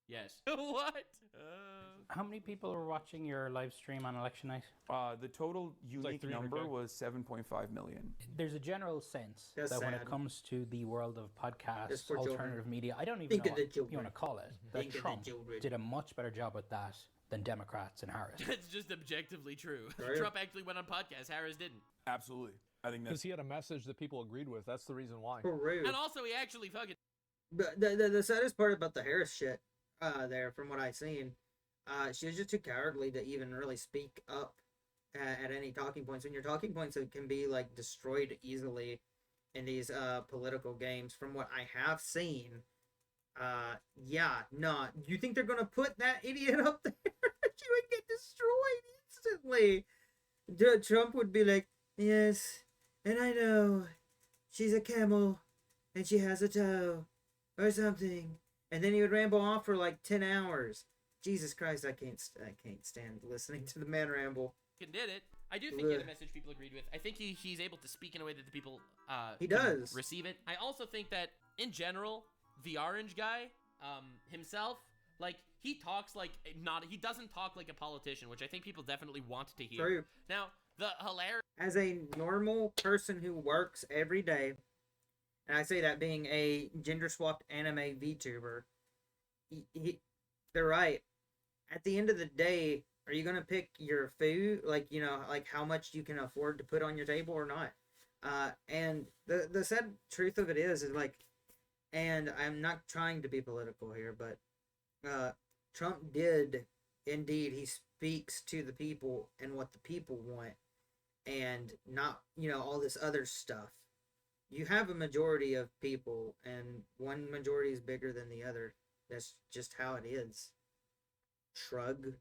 Yes. What? How many people are watching your live stream on election night? The total unique number was 7.5 million. There's a general sense that when it comes to the world of podcasts, alternative media, I don't even know what you want to call it, that Trump did a much better job with that than Democrats and Harris. That's just objectively true. Trump actually went on podcasts, Harris didn't. Absolutely. I think that's... Because he had a message that people agreed with. That's the reason why. And also, he actually fucking... The saddest part about the Harris shit, there, from what I've seen, she was just too cowardly to even really speak up at any talking points. When your talking points can be, like, destroyed easily in these political games, from what I have seen, you think they're gonna put that idiot up there? She would get destroyed instantly. Trump would be like, yes, and I know she's a camel and she has a toe or something, and then he would ramble off for like 10 hours. Jesus Christ, I can't stand listening to the man ramble. Did it. I do think he had a message people agreed with. I think he's able to speak in a way that the people he does receive it. I also think that in general, the orange guy himself, like, he talks like he doesn't talk like a politician, which I think people definitely want to hear. True. Now, the hilarious... As a normal person who works every day, and I say that being a gender-swapped anime VTuber, they're right. At the end of the day, are you going to pick your food, like how much you can afford to put on your table or not? And the sad truth of it is like, and I'm not trying to be political here, but Trump did, indeed, he speaks to the people and what the people want, and not, all this other stuff. You have a majority of people, and one majority is bigger than the other. That's just how it is. Shrug.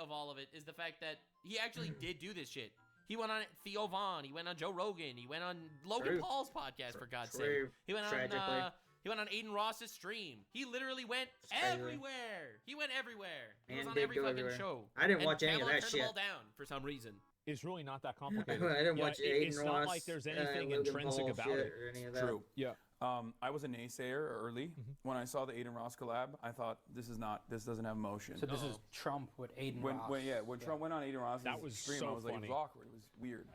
Of all of it is the fact that he actually did do this shit. He went on Theo Vaughn. He went on Joe Rogan. He went on Logan Paul's podcast, for God's sake. He went on Aiden Ross's stream. He literally went everywhere. He went everywhere. He was on every fucking show. I didn't watch any of that shit. Turned them all down for some reason. It's really not that complicated. I didn't watch Aiden It's Ross, not like there's anything intrinsic about it. Or any of that. True. Yeah. I was a naysayer early. When I saw the Aiden Ross collab, I thought this doesn't have motion. So this is Trump with Aiden Ross. When Trump went on Aiden Ross' stream, I was like, it was awkward. It was weird.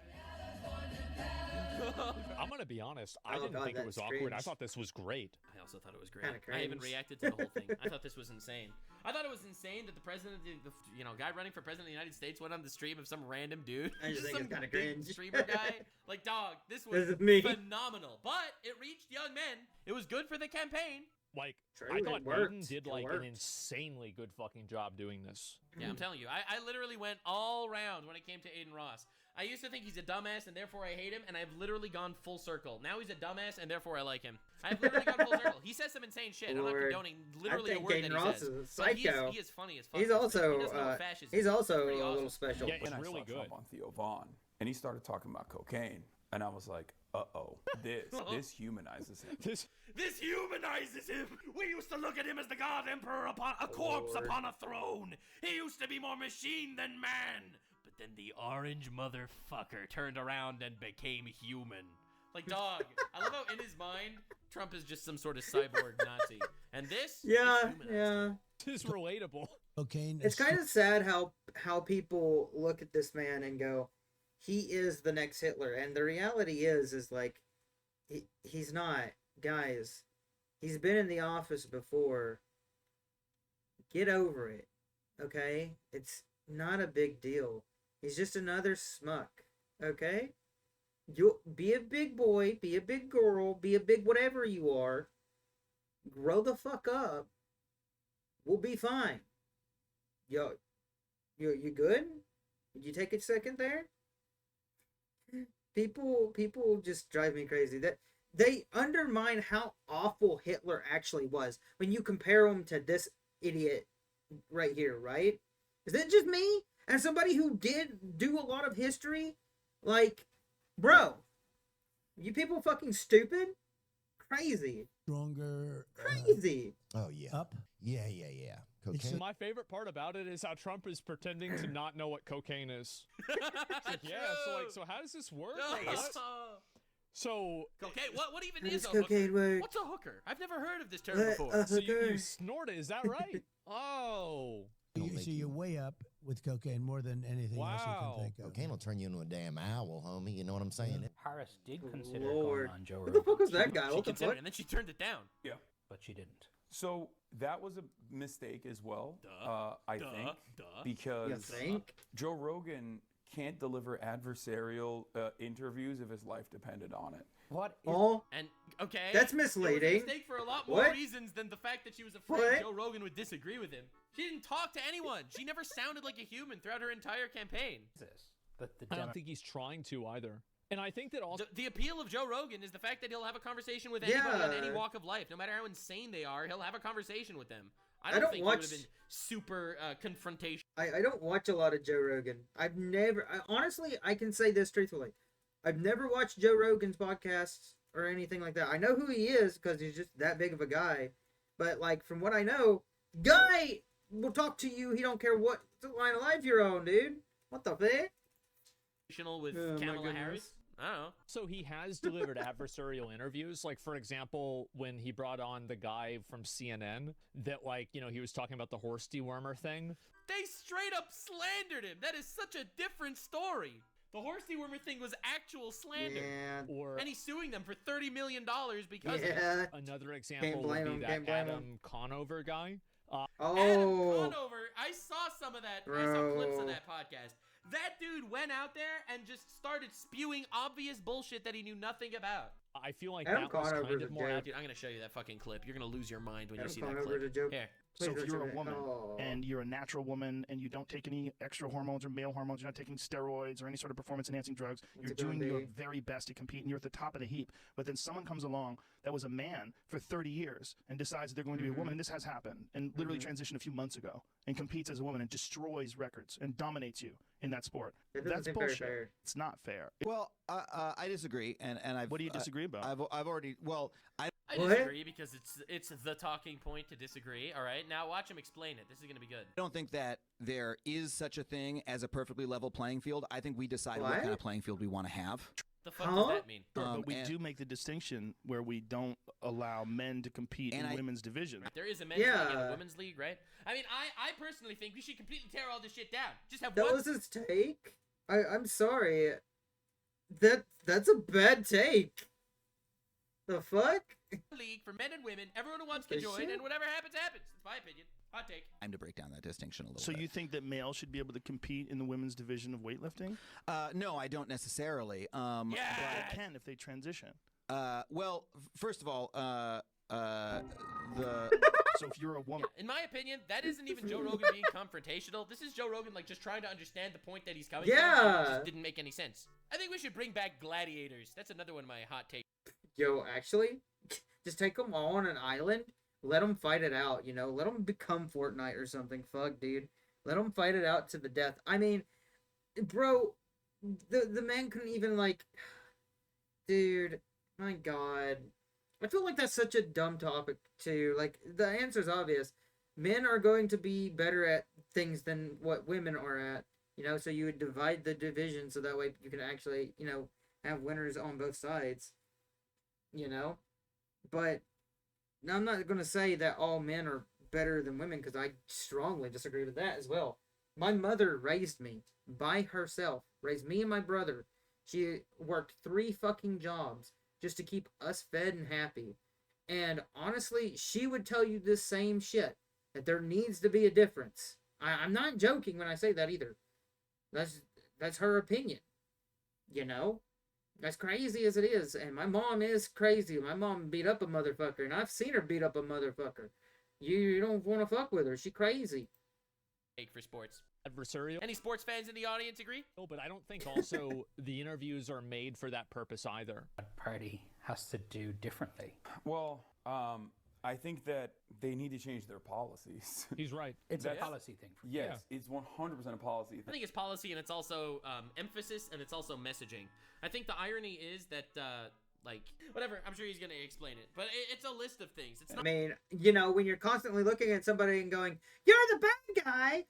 I'm gonna be honest. I didn't think it was awkward. I thought this was great. I also thought it was great. I even reacted to the whole thing. I thought this was insane. I thought it was insane that the president, guy running for president of the United States, went on the stream of some random dude. I just think some it's kind of big cringe. streamer guy. Like, dog, this was phenomenal. But it reached young men. It was good for the campaign. Like, True, I thought Aiden did like an insanely good fucking job doing this. Yeah, I'm telling you, I literally went all around when it came to Aiden Ross. I used to think he's a dumbass and therefore I hate him, and I've literally gone full circle. Now he's a dumbass and therefore I like him. I've literally gone full circle. He says some insane shit. I'm not condoning literally a word Aiden that he Ross says. is a psycho. He is funny as fuck. He's also He's a little special. Yeah, it's And really I saw good. Trump on Theo Vaughn, and he started talking about cocaine, and I was like, uh-oh, this humanizes him. This humanizes him. We used to look at him as the god emperor upon a corpse upon a throne. He used to be more machine than man. But then the orange motherfucker turned around and became human. Like, dog, I love how in his mind, Trump is just some sort of cyborg Nazi. And this yeah. This is relatable. Cocaine. It's kind of sad how people look at this man and go, he is the next Hitler. And the reality is like, he's not. Guys, he's been in the office before. Get over it, okay? It's not a big deal. He's just another smuck, okay? You be a big boy, be a big girl, be a big whatever you are. Grow the fuck up. We'll be fine. Yo, you good? Did you take a second there? People just drive me crazy. That they undermine how awful Hitler actually was when you compare him to this idiot right here, right? Is that just me? And somebody who did do a lot of history, like, bro, you people fucking stupid? Crazy. Stronger. Crazy. Oh, yeah. Up? Yeah. Cocaine. My favorite part about it is how Trump is pretending to not know what cocaine is. Yeah, so how does this work? So cocaine. What even is a cocaine hooker? work? What's a hooker? I've never heard of this term before. So you snort it, is that right? Oh. So you're way up with cocaine more than anything else you can think of. Cocaine will turn you into a damn owl, homie. You know what I'm saying? Yeah. Harris did consider Lord. going on Joe Who Rogan. the fuck was that guy? She What the considered fuck? it, and then she turned it down. Yeah. But she didn't. So that was a mistake as well, I think, because You think? Joe Rogan can't deliver adversarial interviews if his life depended on it. What? And okay, That's it was misleading. a mistake for a lot more What? reasons than the fact that she was afraid What? Joe Rogan would disagree with him. She didn't talk to anyone. She never sounded like a human throughout her entire campaign. I don't think he's trying to either. And I think that also The appeal of Joe Rogan is the fact that he'll have a conversation with anybody on any Yeah. walk of life, no matter how insane they are. He'll have a conversation with them. I don't don't think watch- he would have been super confrontational. I don't watch a lot of Joe Rogan. Honestly, I can say this truthfully. I've never watched Joe Rogan's podcasts or anything like that. I know who he is because he's just that big of a guy. But, like, from what I know, guy will talk to you. He don't care what line of life you're on, dude. What the fuck? With Oh, my Kamala goodness. Harris. I don't know. So he has delivered adversarial interviews. Like, for example, when he brought on the guy from CNN that, like, he was talking about the horse dewormer thing. They straight up slandered him. That is such a different story. The horse dewormer thing was actual slander. Yeah. And he's suing them for $30 million because of it. Yeah. Another Can't example would blame be him, that can't blame him. Adam Conover guy. Adam Oh. Conover, I saw some of that. I saw clips of Bro. that podcast. That dude went out there and just started spewing obvious bullshit that he knew nothing about. I feel like Adam that was Conover's kind a of more joke. Dude, I'm gonna show you that fucking clip. You're gonna lose your mind when you Adam see that Conover's clip. a joke. Here. So Please if you're a listen to woman me. Oh. and you're a natural woman and you don't take any extra hormones or male hormones, you're not taking steroids or any sort of performance-enhancing drugs, you're it gonna doing your be? very best to compete and you're at the top of the heap. But then someone comes along that was a man for 30 years and decides they're going to be a woman, and this has happened, and literally transitioned a few months ago, and competes as a woman and destroys records and dominates you in that sport. That doesn't That's seem very bullshit. fair. It's not fair. Well, I disagree, and I've. What do you disagree about? I've already. Well, I What? disagree because it's the talking point to disagree. All right, now watch him explain it. This is gonna be good. I don't think that there is such a thing as a perfectly level playing field. I think we decide what kind of playing field we want to have. The fuck does that mean? Sure, but we do make the distinction where we don't allow men to compete in women's division. There is a men's league and a women's league, right? I mean, I personally think we should completely tear all this shit down. Just have That one. was his take? I'm sorry. That's a bad take. The fuck? League for men and women, everyone who wants to The join, shit? and whatever happens, happens. It's my opinion. Hot take. Time to break down that distinction a little So bit. you think that males should be able to compete in the women's division of weightlifting? No, I don't necessarily. But they can if they transition. Well, first of all, So if you're a woman, In my opinion, that isn't even Joe Rogan being confrontational. This is Joe Rogan like just trying to understand the point that he's coming from. Yeah. It just didn't make any sense. I think we should bring back gladiators. That's another one of my hot takes. Yo, actually, just take them all on an island. Let them fight it out, Let them become Fortnite or something. Fuck, dude. Let them fight it out to the death. I mean, bro, the man couldn't even, Dude, my God. I feel like that's such a dumb topic, too. Like, the answer's obvious. Men are going to be better at things than what women are at. So you would divide the division so that way you can actually, have winners on both sides. But now I'm not going to say that all men are better than women because I strongly disagree with that as well. My mother raised me by herself, raised me and my brother. She worked 3 fucking jobs just to keep us fed and happy. And honestly, she would tell you this same shit, that there needs to be a difference. I'm not joking when I say that either. That's her opinion. As crazy as it is, and my mom is crazy. My mom beat up a motherfucker, and I've seen her beat up a motherfucker. You don't want to fuck with her. She crazy. for sports. Adversarial. Any sports fans in the audience agree? No, but I don't think also the interviews are made for that purpose either. That party has to do differently. Well, I think that they need to change their policies. He's right. It's a policy thing. Yes, it's 100% a policy thing. I think it's policy, and it's also emphasis, and it's also messaging. I think the irony is that, like, whatever, I'm sure he's going to explain it, but it's a list of things. It's not. I mean, you know, when you're constantly looking at somebody and going, "You're the bad guy,"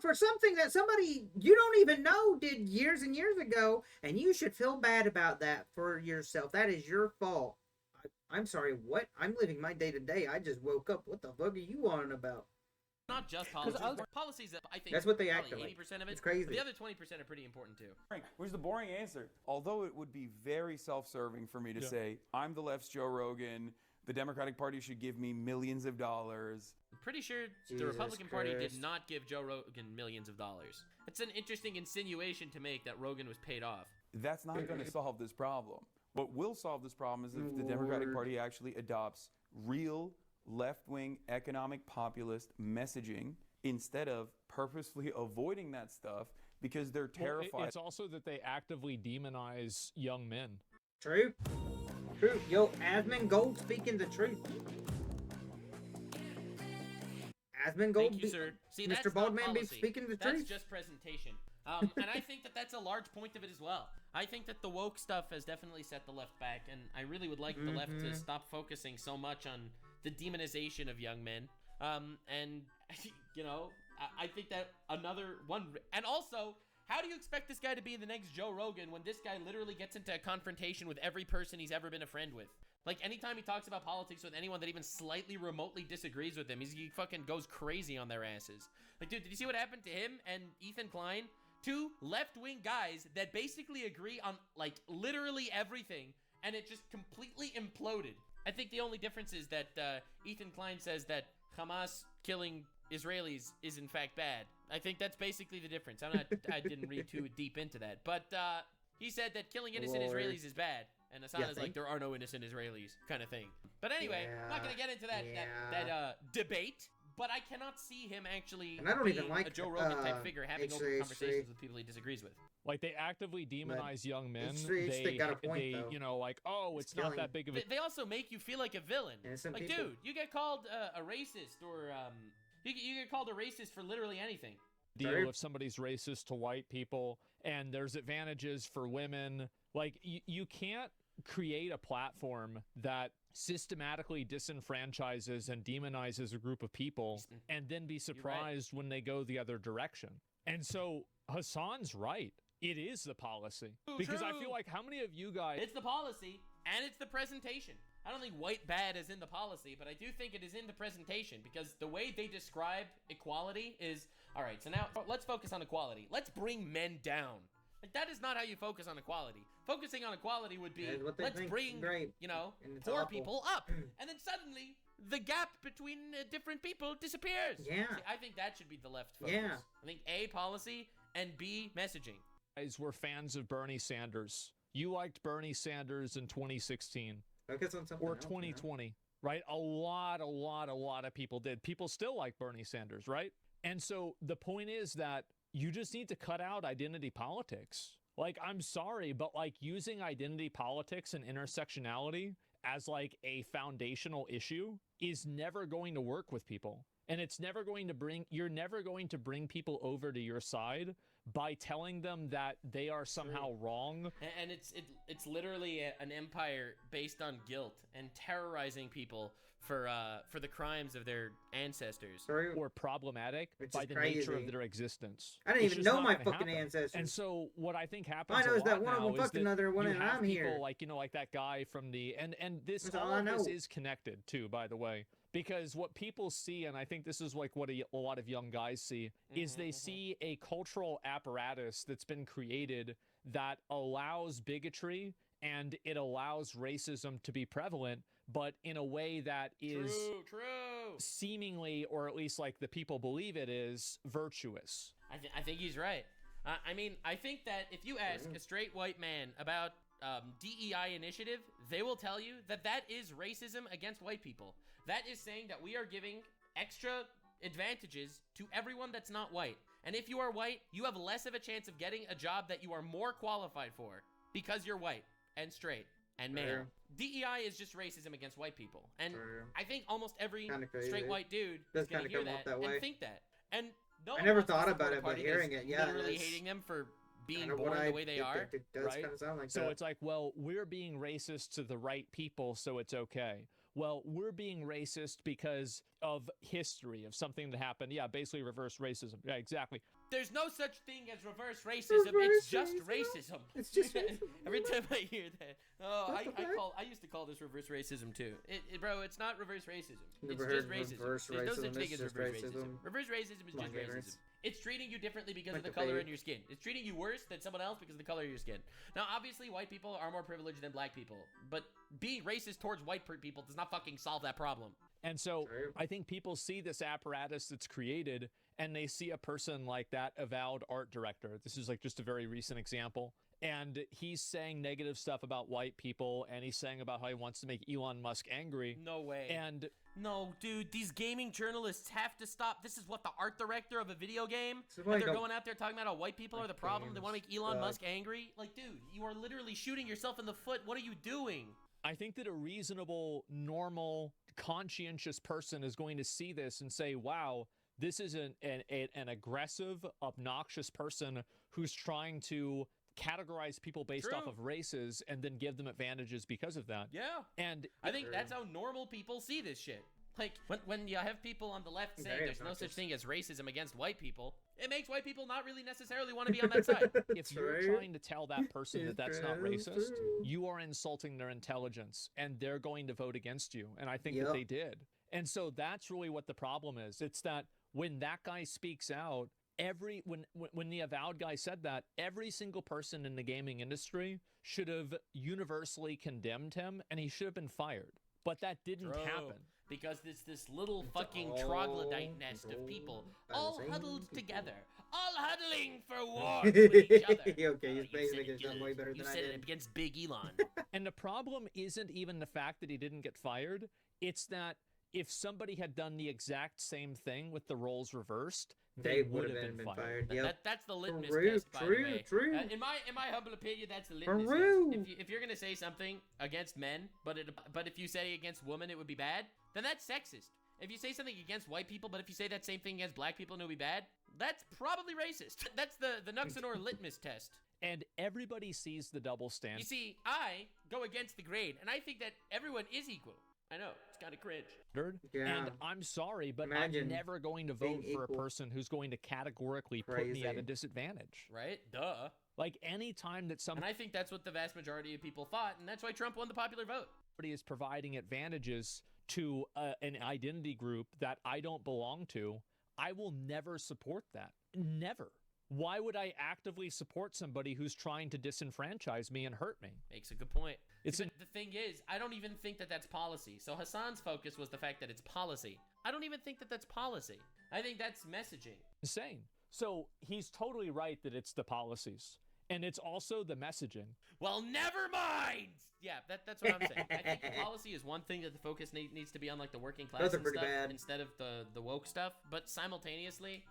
for something that somebody you don't even know did years and years ago, and you should feel bad about that for yourself. That is your fault. I'm sorry, what? I'm living my day-to-day. I just woke up. What the fuck are you on about? Not just policies. Policies that I think that's what they act like. like. 80% of it. It's crazy. But the other 20% are pretty important too. Frank, which is the boring answer. Although it would be very self-serving for me to say, I'm the left's Joe Rogan, the Democratic Party should give me millions of dollars. I'm pretty sure the Republican Party did not give Joe Rogan millions of dollars. It's an interesting insinuation to make that Rogan was paid off. That's not going to solve this problem. What will solve this problem is if the Democratic Party actually adopts real left-wing economic populist messaging instead of purposefully avoiding that stuff because they're terrified. Well, it's also that they actively demonize young men. True. True. Yo, Asmongold speaking the truth. Asmongold. Thank you, sir. See, Mr. Baldman be speaking the truth. That's just presentation. And I think that that's a large point of it as well. I think that the woke stuff has definitely set the left back, and I really would like the left to stop focusing so much on the demonization of young men. And, you know, I think that another one... And also, how do you expect this guy to be the next Joe Rogan when this guy literally gets into a confrontation with every person he's ever been a friend with? Like, anytime he talks about politics with anyone that even slightly remotely disagrees with him, he fucking goes crazy on their asses. Like, dude, did you see what happened to him and Ethan Klein? Two left-wing guys that basically agree on, like, literally everything, and it just completely imploded. I think the only difference is that Ethan Klein says that Hamas killing Israelis is in fact bad. I think that's basically the difference. I didn't read too deep into that, but he said that killing innocent Israelis is bad, and Hasan is like, there are no innocent Israelis kind of thing. But anyway, I'm not gonna get into that debate. But I cannot see him actually being a Joe Rogan type figure, having open conversations with people he disagrees with. Like, they actively demonize young men. They got a point, though. You know, like, oh, it's not that big of a... They also make you feel like a villain. Like, dude, you get called a racist, or you get called a racist for literally anything. Deal if somebody's racist to white people, and there's advantages for women. Like, you can't create a platform that systematically disenfranchises and demonizes a group of people and then be surprised when they go the other direction. And so Hasan's right. It is the policy. Because I feel like how many of you guys... It's the policy and it's the presentation. I don't think white bad is in the policy, but I do think it is in the presentation, because the way they describe equality is, all right, so now let's focus on equality. Let's bring men down. Like, that is not how you focus on equality. Focusing on equality would be, let's bring, you know, poor people up. And then suddenly, the gap between different people disappears. Yeah. See, I think that should be the left focus. Yeah. I think A, policy, and B, messaging. Guys were fans of Bernie Sanders. You liked Bernie Sanders in 2016. Focus on something or else, 2020, right? A lot of people did. People still like Bernie Sanders, right? And so the point is that you just need to cut out identity politics. Like, I'm sorry, but like using identity politics and intersectionality as like a foundational issue is never going to work with people. And it's never going to you're never going to bring people over to your side by telling them that they are somehow wrong. And it's literally an empire based on guilt and terrorizing people for the crimes of their ancestors. Or problematic by the nature of their existence. I didn't even know my fucking ancestors. And so what I think happens I know is that one of them fucked another one and I'm here. Like, you know, like that guy from the, and this, all of this is connected too, by the way. Because what people see, and I think this is like what a lot of young guys see, is they see a cultural apparatus that's been created that allows bigotry and it allows racism to be prevalent, but in a way that is seemingly, or at least like the people believe it is, virtuous. I think he's right. I mean, I think that if you ask a straight white man about DEI initiative, they will tell you that that is racism against white people. That is saying that we are giving extra advantages to everyone that's not white. And if you are white, you have less of a chance of getting a job that you are more qualified for because you're white and straight and male. DEI is just racism against white people. And I think almost every straight white dude is going to hear that and think that. And no one I never wants to thought support about a it, but party hearing that's it, yeah, literally that's hating them for being kind of born what the way they are. It does right? kind of sound like so that. it's like, well, we're being racist to the right people, so it's okay. Well, we're being racist because of history, of something that happened. Yeah, basically reverse racism. Yeah, exactly. There's no such thing as reverse racism. It's just racism. It's just Every time I hear that, I used to call this reverse racism too. Bro, it's not reverse racism. It's just racism. There's no such thing as reverse racism. Reverse racism is just racism. It's treating you differently because of the color in your skin. It's treating you worse than someone else because of the color of your skin. Now, obviously, white people are more privileged than black people, but being racist towards white people does not fucking solve that problem. And so I think people see this apparatus that's created and they see a person like that avowed art director. This is like just a very recent example. And he's saying negative stuff about white people, and he's saying about how he wants to make Elon Musk angry. No way. And no, dude, these gaming journalists have to stop. This is what the art director of a video game, and they're going out there talking about how white people are the problem. They want to make Elon Musk angry. Like, dude, you are literally shooting yourself in the foot. What are you doing? I think that a reasonable, normal, conscientious person is going to see this and say, wow, this is an aggressive, obnoxious person who's trying to categorize people based off of races and then give them advantages because of that. Yeah. And I think that's how normal people see this shit. Like, when you have people on the left saying there's no such thing as racism against white people, it makes white people not really necessarily want to be on that side. If you're trying to tell that person that that's not racist, you are insulting their intelligence, and they're going to vote against you. And I think that they did. And so that's really what the problem is. It's that when that guy speaks out, when the avowed guy said that, every single person in the gaming industry should have universally condemned him, and he should have been fired. But that didn't happen. Because it's this little fucking troglodyte nest of people all huddled together, all huddling for war with each other. Okay, he's basically done way better than I did. You said it against Big Elon. And the problem isn't even the fact that he didn't get fired. It's that if somebody had done the exact same thing with the roles reversed, they would have been fired. Yep. That's the litmus test, by the way. In my humble opinion, that's the litmus test. If you're gonna say something against men, but if you say against women, it would be bad, then that's sexist. If you say something against white people, but if you say that same thing against black people and it'll be bad, that's probably racist. That's the Nuxenor litmus test. And everybody sees the double standard. You see, I go against the grain, and I think that everyone is equal. I know, it's kind of cringe. And I'm sorry, but I'm never going to vote for a person who's going to categorically put me at a disadvantage. Right? Duh. Like, any time that And I think that's what the vast majority of people thought, and that's why Trump won the popular vote. Somebody is providing advantages to an identity group that I don't belong to, I will never support that. Never. Why would I actively support somebody who's trying to disenfranchise me and hurt me? Makes a good point. The thing is, I don't even think that that's policy. So Hasan's focus was the fact that it's policy. I don't even think that that's policy. I think that's messaging. Insane. So he's totally right that it's the policies. And it's also the messaging. Well, never mind! Yeah, that's what I'm saying. I think the policy is one thing that the focus needs to be on, like the working class and stuff, instead of the woke stuff. But simultaneously,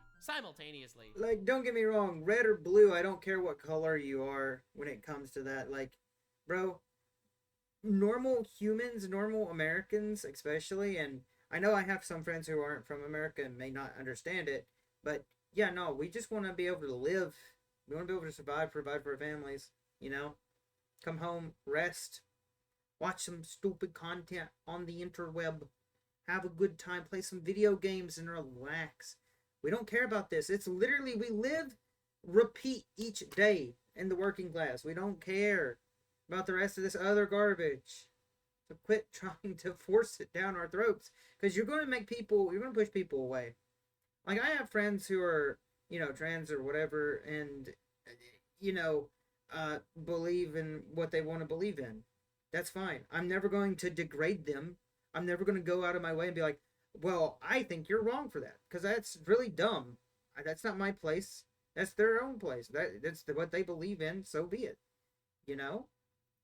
like, don't get me wrong, red or blue, I don't care what color you are when it comes to that. Like, bro, normal humans, normal Americans especially, and I know I have some friends who aren't from America and may not understand it, but yeah, no, we just want to be able to live. We want to be able to survive, provide for our families, you know? Come home, rest, watch some stupid content on the interweb, have a good time, play some video games, and relax. We don't care about this. It's literally, we live, repeat each day in the working class. We don't care about the rest of this other garbage. So quit trying to force it down our throats, because you're going to push people away. Like, I have friends who are, you know, trans or whatever, and, you know, believe in what they want to believe in. That's fine. I'm never going to degrade them. I'm never going to go out of my way and be like, well, I think you're wrong for that, because that's really dumb. That's not my place. That's their own place. That's what they believe in, so be it. You know?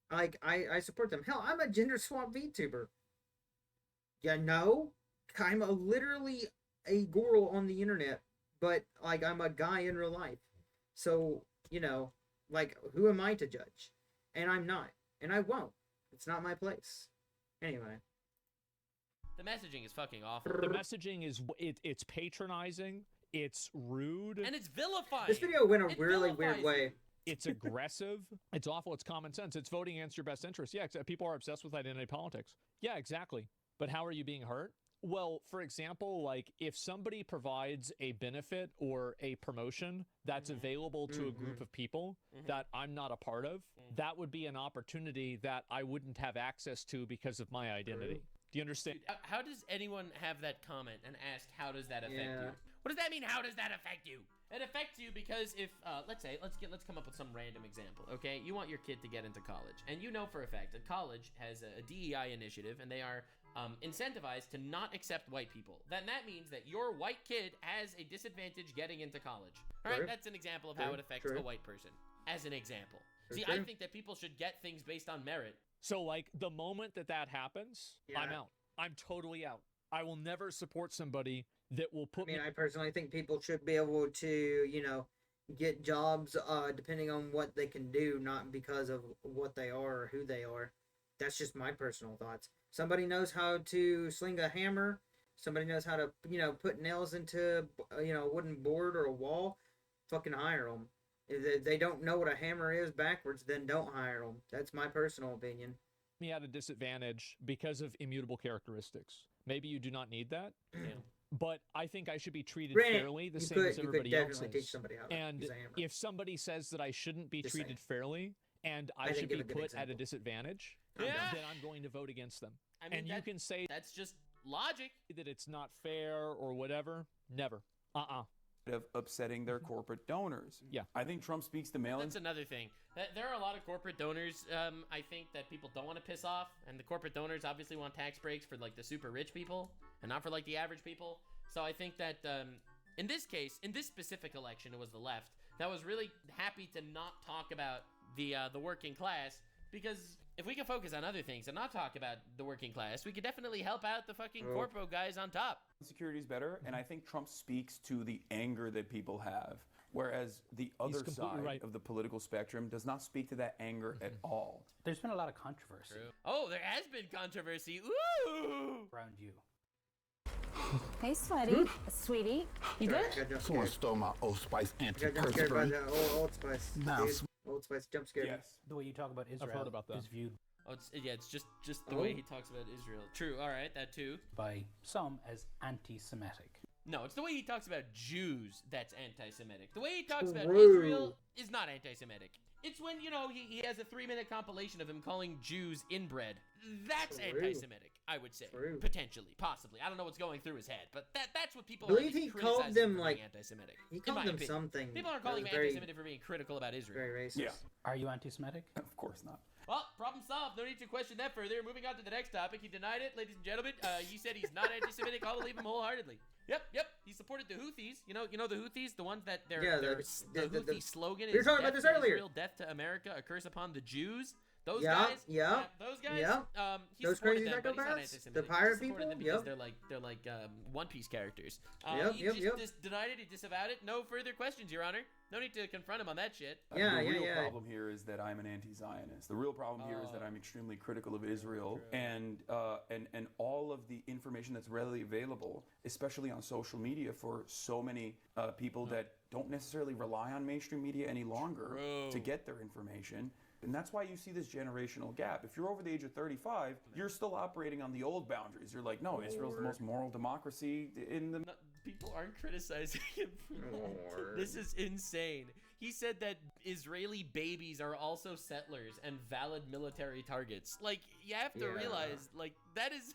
Like, I support them. Hell, I'm a gender swap VTuber. You know? I'm literally a girl on the internet, but like I'm a guy in real life. So, you know, like who am I to judge? And I'm not. And I won't. It's not my place. Anyway. The messaging is fucking awful. The messaging is it's patronizing, it's rude, and it's vilifying. This video went a really weird way. It's aggressive. It's awful. It's common sense. It's voting against your best interest. Yeah, people are obsessed with identity politics. Yeah, exactly. But how are you being hurt? Well, for example, like if somebody provides a benefit or a promotion that's available to a group of people that I'm not a part of, that would be an opportunity that I wouldn't have access to because of my identity. Do you understand? How does anyone have that comment and ask, how does that affect you? What does that mean? How does that affect you? It affects you because if, let's come up with some random example, okay? You want your kid to get into college, and you know for a fact that college has a DEI initiative, and they are incentivized to not accept white people. Then that means that your white kid has a disadvantage getting into college. All right, that's an example of how it affects a white person, as an example. See, I think that people should get things based on merit. So, like, the moment that happens, I'm out. I'm totally out. I will never support somebody that will put me... I personally think people should be able to, you know, get jobs depending on what they can do, not because of what they are or who they are. That's just my personal thoughts. Somebody knows how to sling a hammer. Somebody knows how to, you know, put nails into, you know, a wooden board or a wall. Fucking hire them. If they don't know what a hammer is backwards, then don't hire them. That's my personal opinion. Me at a disadvantage because of immutable characteristics. Maybe you do not need that. But I think I should be treated fairly, the same as everybody else is. Teach somebody how to use a hammer. If somebody says that I shouldn't be treated fairly and I should be put at a disadvantage, then I'm going to vote against them. I mean, and you can say that's just logic. That it's not fair or whatever. Never. Of upsetting their corporate donors. Yeah. I think Trump speaks to mail-in. That's another thing. There are a lot of corporate donors, I think, that people don't want to piss off. And the corporate donors obviously want tax breaks for, like, the super rich people and not for, like, the average people. So I think that in this case, in this specific election, it was the left that was really happy to not talk about the working class, because if we can focus on other things and not talk about the working class, we could definitely help out the fucking corpo guys on top. Security is better, and I think Trump speaks to the anger that people have, whereas the other side of the political spectrum does not speak to that anger at all. There's been a lot of controversy. Oh, there has been controversy. Ooh! Around you. Hey, sweetie. You good? Someone stole my Old Spice antiperspirant. Old Spice. Now, Old Spice jump scare. Yes. The way you talk about Israel I've heard about that. is viewed. Oh, it's just the way he talks about Israel. True. All right, that too. By some as anti-Semitic. No, it's the way he talks about Jews that's anti-Semitic. The way he talks about Israel is not anti-Semitic. It's when, you know, he has a 3-minute compilation of him calling Jews inbred. That's anti-Semitic, I would say. Potentially, possibly. I don't know what's going through his head, but that's what people are criticizing called them, like, anti-Semitic. He called them something. People aren't calling him anti-Semitic for being critical about Israel. Very racist. Yeah. Are you anti-Semitic? Of course not. Well, problem solved. No need to question that further. Moving on to the next topic. He denied it, ladies and gentlemen. He said he's not anti-Semitic. I'll believe him wholeheartedly. Yep. He supported the Houthis. You know the Houthis, the ones that the Houthi slogan is. We were talking about this earlier. Israel, death to America, a curse upon the Jews. Those guys. Those guys. He those supported crazy them, but he's not psychopaths. anti-Semitic. The pirate he supported people. them because they're like One Piece characters. He just denied it. He disavowed it. No further questions, Your Honor. No need to confront him on that shit. The real problem here is that I'm an anti-Zionist. The real problem here is that I'm extremely critical of Israel and all of the information that's readily available, especially on social media for so many people that don't necessarily rely on mainstream media any longer to get their information. And that's why you see this generational gap. If you're over the age of 35, you're still operating on the old boundaries. You're like, no, Israel's the most moral democracy in the... People aren't criticizing him for that. This is insane. He said that Israeli babies are also settlers and valid military targets. Like, you have to realize, like, that is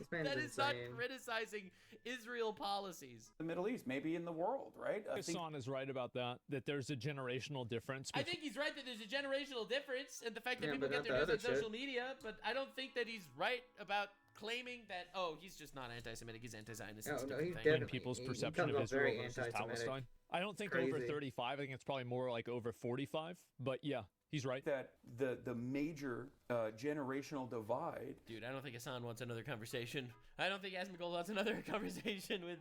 not criticizing Israel policies. The Middle East, maybe in the world, right? Hasan is right about that there's a generational difference. I think he's right that there's a generational difference and the fact that people get their news on social media, but I don't think that he's right about claiming that, he's just not anti-Semitic, he's anti-Zionist. No, he's when people's perception of Israel versus Palestine. I don't think over 35. I think it's probably more like over 45. But yeah, he's right. That the major generational divide. Dude, I don't think Hasan wants another conversation. I don't think Asmongold wants another conversation with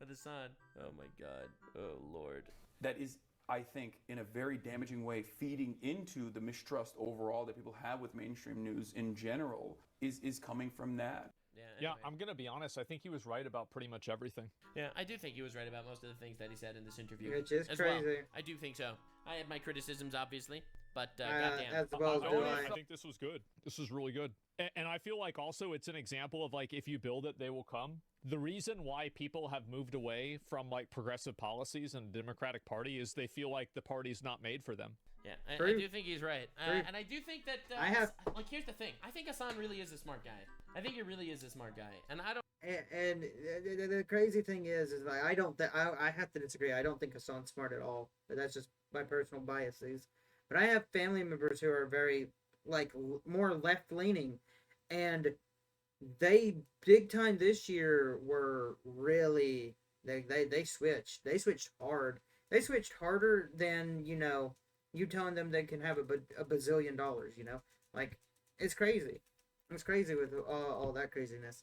Hasan. Oh my God. Oh Lord. That is, I think, in a very damaging way, feeding into the mistrust overall that people have with mainstream news in general is coming from that. Yeah, anyway. Yeah, I'm going to be honest. I think he was right about pretty much everything. Yeah, I do think he was right about most of the things that he said in this interview. Which is crazy. Well. I do think so. I have my criticisms, obviously, but goddamn. As well as I think this was good. This was really good. And I feel like also it's an example of like, if you build it, they will come. The reason why people have moved away from like progressive policies and the Democratic Party is they feel like the party's not made for them. Yeah, I do think he's right. And I do think that, here's the thing. I think Hasan really is a smart guy. I think he really is a smart guy. And I don't... And the crazy thing is like, I have to disagree. I don't think Hasan's smart at all. But that's just my personal biases. But I have family members who are very, like, more left-leaning. And they, big time this year, were really... They switched. They switched hard. They switched harder than, you know... You telling them they can have a bazillion dollars, you know? Like, it's crazy. It's crazy with all that craziness.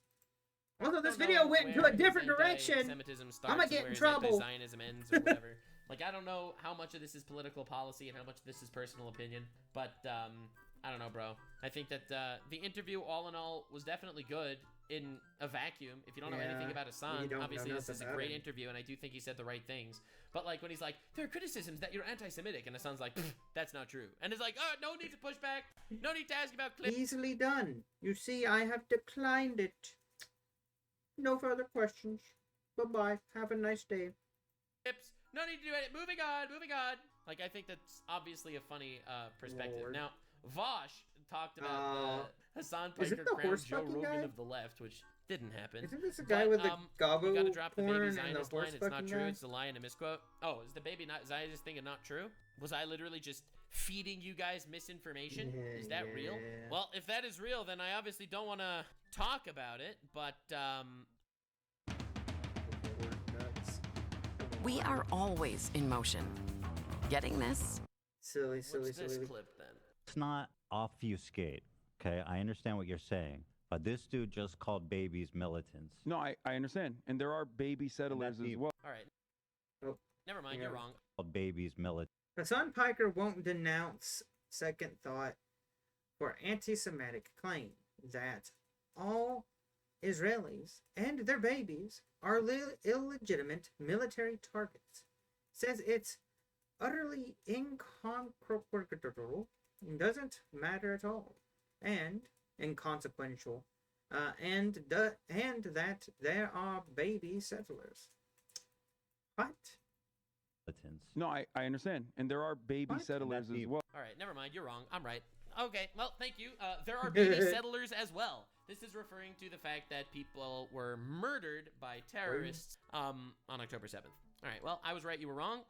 Although this video went into a different direction, I'm gonna get in trouble. Zionism ends or whatever. Like, I don't know how much of this is political policy and how much of this is personal opinion, but I don't know, bro. I think that the interview, all in all, was definitely good in a vacuum. If you don't know anything about Hasan, obviously this is a great interview, and I do think he said the right things. But, like, when he's like, there are criticisms that you're anti-Semitic, and Hasan's like, that's not true. And it's like, oh, no need to push back. No need to ask about clips. Easily done. You see, I have declined it. No further questions. Bye-bye. Have a nice day. Clips. No need to do it. Moving on. Moving on. Like, I think that's obviously a funny perspective. Lord. Now, Vosh talked about Hasan Piker crowned Joe Rogan of the left, which didn't happen. Isn't this a guy with the gobbo you gotta drop the baby porn and the Zionist horse line. It's not fucking true. guy? It's the lie and a misquote. Oh, is the baby not Zionist thing not true? Was I literally just feeding you guys misinformation? Is that real? Well, if that is real, then I obviously don't want to talk about it, but We are always in motion. Getting this? Silly. What's this clip then? Let's not obfuscate, okay? I understand what you're saying, but this dude just called babies militants. No, I understand. And there are baby settlers as well. All right. Never mind, you're wrong. Called babies militants. Hasan Piker won't denounce Second Thought for anti-Semitic claim that all Israelis and their babies are illegitimate military targets. Says it's utterly inconsequential, doesn't matter at all, and inconsequential, and that there are baby settlers. What? No, I understand. And there are baby settlers as well. All right, never mind. You're wrong. I'm right. Okay, well, thank you. There are baby settlers as well. This is referring to the fact that people were murdered by terrorists on October 7th. All right, well, I was right. You were wrong.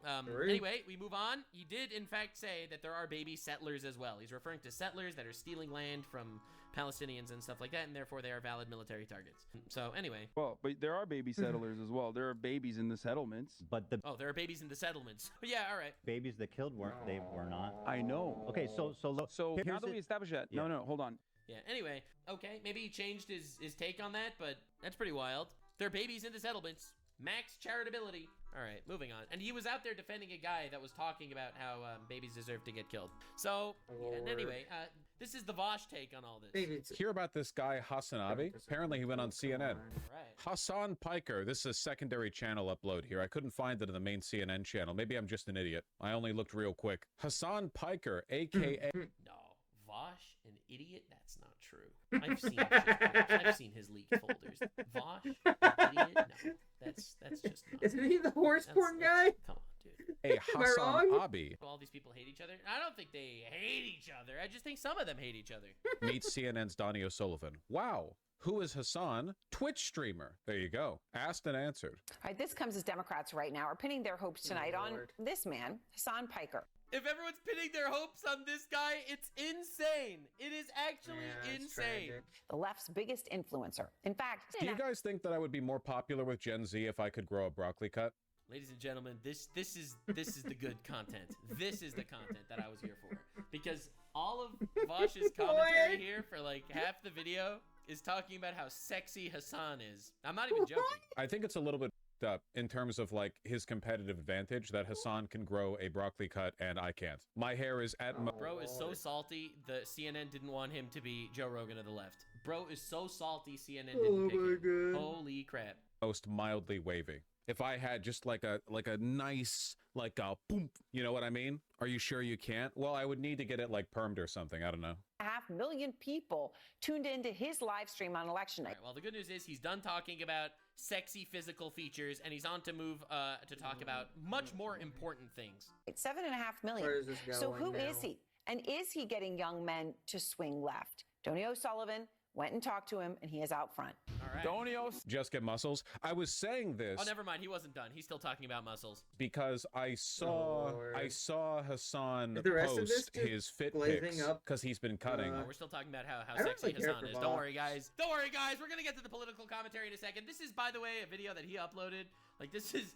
Anyway, we move on. He did, in fact, say that there are baby settlers as well. He's referring to settlers that are stealing land from Palestinians and stuff like that, and therefore they are valid military targets. So, anyway. Well, but there are baby settlers as well. There are babies in the settlements. But the there are babies in the settlements. Yeah, all right. babies that killed were not. I know. Okay, so look. So now that we established that, no, hold on. Yeah, anyway, okay, maybe he changed his take on that, but that's pretty wild. There are babies in the settlements. Max charitability. All right, moving on. And he was out there defending a guy that was talking about how babies deserve to get killed. So, and anyway, this is the Vosh take on all this. Hear about this guy, Hasan Abi? Apparently he went on CNN. Right. Hasan Piker. This is a secondary channel upload here. I couldn't find it in the main CNN channel. Maybe I'm just an idiot. I only looked real quick. Hasan Piker, a.k.a. No, Vosh, an idiot? That's not true. I've seen I've seen his leaked folders. Vosh, an idiot? No, that's just not. Isn't he the horse porn guy? Come on, dude. Hey, Hasan Abi. All these people hate each other. I don't think they hate each other. I just think some of them hate each other. Meet CNN's Donnie O'Sullivan. Wow. Who is Hasan? Twitch streamer. There you go. Asked and answered. All right, this comes as Democrats right now are pinning their hopes tonight on this man, Hasan Piker. If everyone's pinning their hopes on this guy, it's insane. It is actually insane. The left's biggest influencer. In fact, do you guys think that I would be more popular with Gen Z if I could grow a broccoli cut? ladies and gentlemen, this is the good content. This is the content that I was here for, because all of Vosh's commentary here for like half the video is talking about how sexy Hasan is. I'm not even joking. I think it's a little bit up in terms of like his competitive advantage that Hasan can grow a broccoli cut and I can't. My hair is at Bro is so salty, the CNN didn't want him to be Joe Rogan of the left. Bro is so salty, CNN didn't pick him. Holy crap. most mildly wavy. If I had just like a nice like a boom, you know what I mean? Are you sure you can't? Well, I would need to get it like permed or something. I don't know. 500,000 people tuned into his live stream on election night. Right, well, the good news is he's done talking about sexy physical features, and he's on to move to talk about much more important things. It's 7.5 million. Where is this So going who now? is he? And is he getting young men to swing left? Tony O'Sullivan went and talked to him, and he is out front. All right. Just get muscles. I was saying this. Oh, never mind. He wasn't done. He's still talking about muscles. Because I saw Hasan Is the rest of this post just his fit glazing pics up? because he's been cutting. We're still talking about how I don't sexy really care Hasan for is. Bob. Don't worry, guys. Don't worry, guys. We're gonna get to the political commentary in a second. This is, by the way, a video that he uploaded. Like this is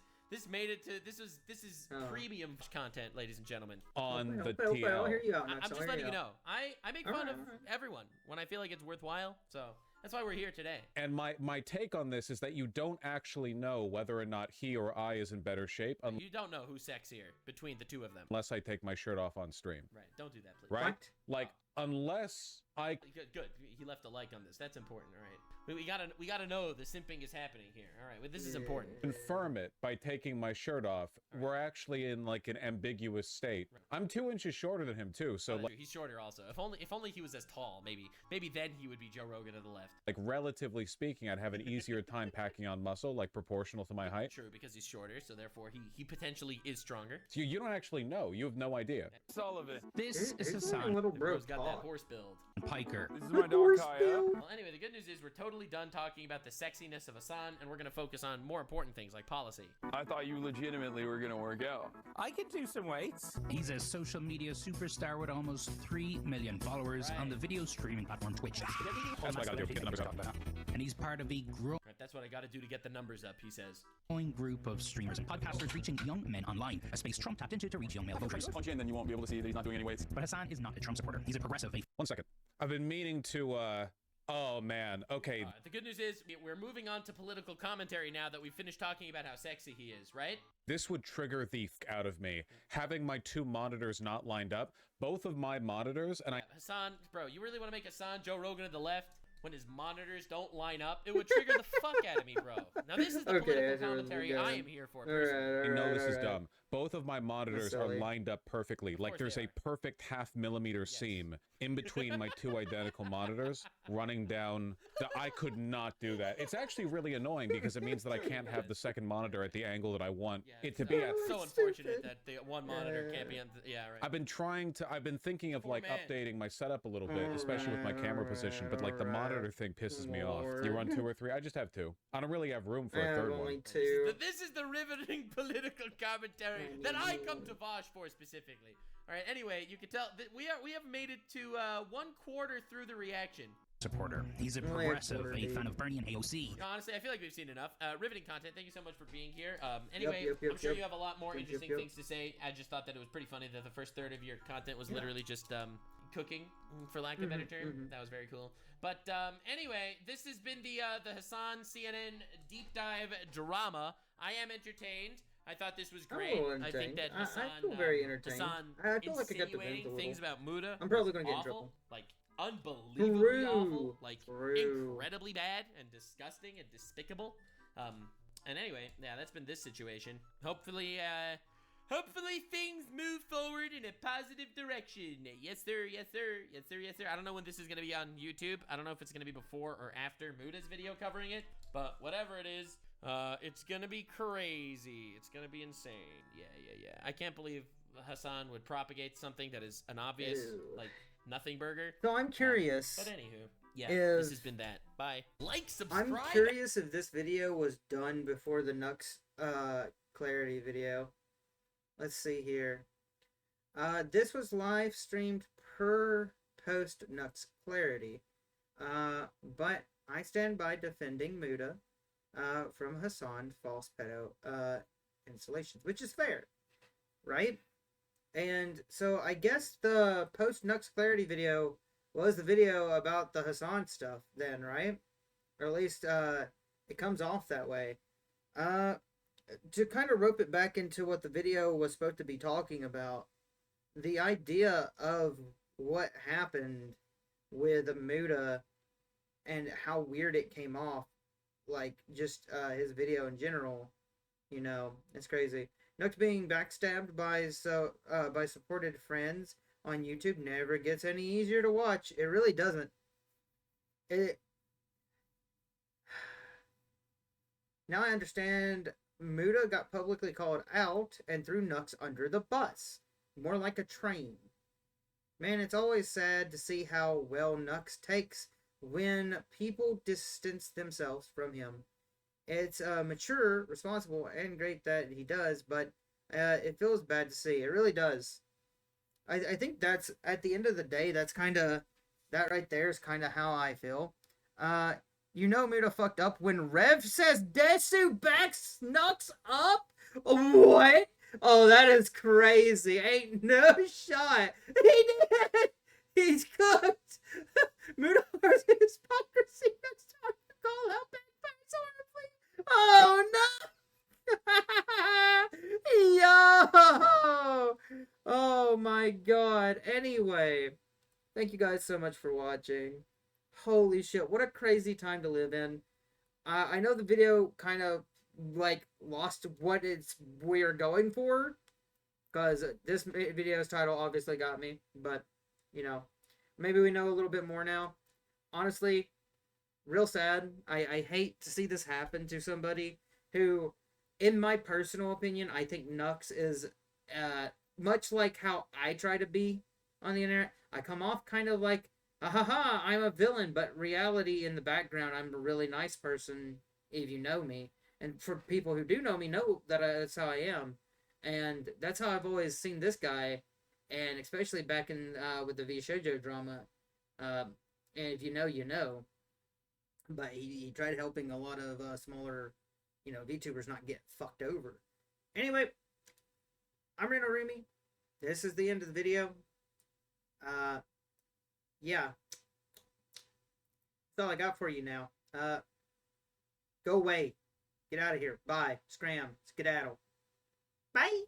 premium content, ladies and gentlemen. On the I'll TL. hear you out, I'm Nuts. just I'll letting hear you know. I make fun of everyone when I feel like it's worthwhile. So that's why we're here today. And my take on this is that you don't actually know whether or not he or I is in better shape You don't know who's sexier between the two of them. unless I take my shirt off on stream. Right. Don't do that, please. Right? Like unless I Good. He left a like on this. That's important. All right. We gotta know the simping is happening here. All right. Well, this is important. confirm it by taking my shirt off, we're actually in like an ambiguous state. I'm 2 inches shorter than him too, so like He's shorter also. If only he was as tall, maybe then he would be Joe Rogan of the left. relatively speaking, I'd have an easier time packing on muscle, like proportional to my height. True, because he's shorter, so therefore he potentially is stronger. So you don't actually know. You have no idea. Sullivan. This is It's like a Hasan little bro. Bro's got that horse build. Piker. This is my dog Kaya. Well, anyway, the good news is we're totally done talking about the sexiness of Hasan, and we're gonna focus on more important things like policy. I thought you legitimately were gonna work out. I can do some weights. He's a social media superstar with almost 3 million followers on the video streaming platform Twitch. That's what I gotta do to get the numbers up. And he's part of a growing Right, that's what I gotta do to get the numbers up, he says. group of streamers and podcasters reaching young men online, a space Trump tapped into to reach young male voters. Punch in, then you won't be able to see that he's not doing any weights. But Hasan is not a Trump supporter. He's a progressive. 1 second. I've been meaning to oh man. Okay. The good news is we're moving on to political commentary now that we've finished talking about how sexy he is, right? This would trigger the out of me. Having my 2 monitors not lined up, both of my monitors, and I Hasan, bro, you really want to make Hasan Joe Rogan of the left when his monitors don't line up? It would trigger the fuck out of me, bro. Now this is the political commentary I am here for. I know this is dumb. Both of my monitors are silly. lined up perfectly. Like there's a perfect half-millimeter seam in between my 2 identical monitors running down. I could not do that. It's actually really annoying because it means that I can't have the second monitor at the angle that I want it to be at. It's so unfortunate that the one monitor can't be on. Yeah, right. I've been thinking of like updating my setup a little bit, especially with my camera position, but like the monitor thing pisses me off. You run 2 or 3? I just have 2. I don't really have room for a third one. This is the riveting political commentary that I come to Vosh for specifically. All right. Anyway, you can tell that we have made it to 1/4 through the reaction. Supporter. He's a progressive, a fan of Bernie and AOC. Honestly, I feel like we've seen enough. Riveting content. Thank you so much for being here. Anyway, Yep, I'm sure yep. you have a lot more Yep, interesting yep. things to say. I just thought that it was pretty funny that the first third of your content was literally just cooking, for lack of a better term. That was very cool. But anyway, this has been the Hasan CNN deep dive drama. I am entertained. I thought this was great. I think that Hasan, I feel very entertained. Hasan I feel like I got the insinuating bends a things little. about Muda. I'm probably gonna was get in awful. trouble. Like unbelievably awful. Like incredibly bad and disgusting and despicable. And anyway, yeah, that's been this situation. Hopefully things move forward in a positive direction. Yes, sir. Yes, sir. Yes, sir. Yes, sir. I don't know when this is going to be on YouTube. I don't know if it's going to be before or after Muda's video covering it. But whatever it is, it's going to be crazy. It's going to be insane. Yeah. I can't believe Hasan would propagate something that is an obvious, like, nothing burger. So I'm curious. But anywho, yeah, if- this has been that. Bye. Like, subscribe. I'm curious if this video was done before the Nux clarity video. Let's see here. This was live streamed per post Nux clarity. But I stand by defending Muda from Hasan false pedo. installations, which is fair, right? And so I guess the post Nux Clarity video was the video about the Hasan stuff then, right? Or at least it comes off that way. To kind of rope it back into what the video was supposed to be talking about, the idea of what happened with Muta and how weird it came off, like just his video in general, you know, it's crazy. Nux being backstabbed by supported friends on YouTube never gets any easier to watch. It really doesn't. Now I understand Muta got publicly called out and threw Nux under the bus. More like a train. Man, it's always sad to see how well Nux takes when people distance themselves from him. It's mature, responsible, and great that he does, but it feels bad to see. It really does. I think that's, at the end of the day, that's kind of, that right there is kind of how I feel. You know Muta fucked up when Rev says Desu backs Nux up? What? Oh, that is crazy. Ain't no shot. He did. He's cooked. Mutahar's hypocrisy next time to call out backfires horribly. Oh no. Yo. Oh my god. Anyway, thank you guys so much for watching. Holy shit, what a crazy time to live in. I know the video kind of like lost what we're going for, because this video's title obviously got me, but you know, maybe we know a little bit more now. Honestly, real sad. I hate to see this happen to somebody who, in my personal opinion, I think Nux is much like how I try to be on the internet. I come off kind of like, haha, I'm a villain, but reality in the background, I'm a really nice person if you know me. And for people who do know me, know that that's how I am. And that's how I've always seen this guy. And especially back in with the V Shoujo drama. And if you know, you know. But he tried helping a lot of smaller, you know, VTubers not get fucked over. Anyway, I'm rinorumi. This is the end of the video. Yeah. That's all I got for you now. Go away. Get out of here. Bye. Scram. Skedaddle. Bye.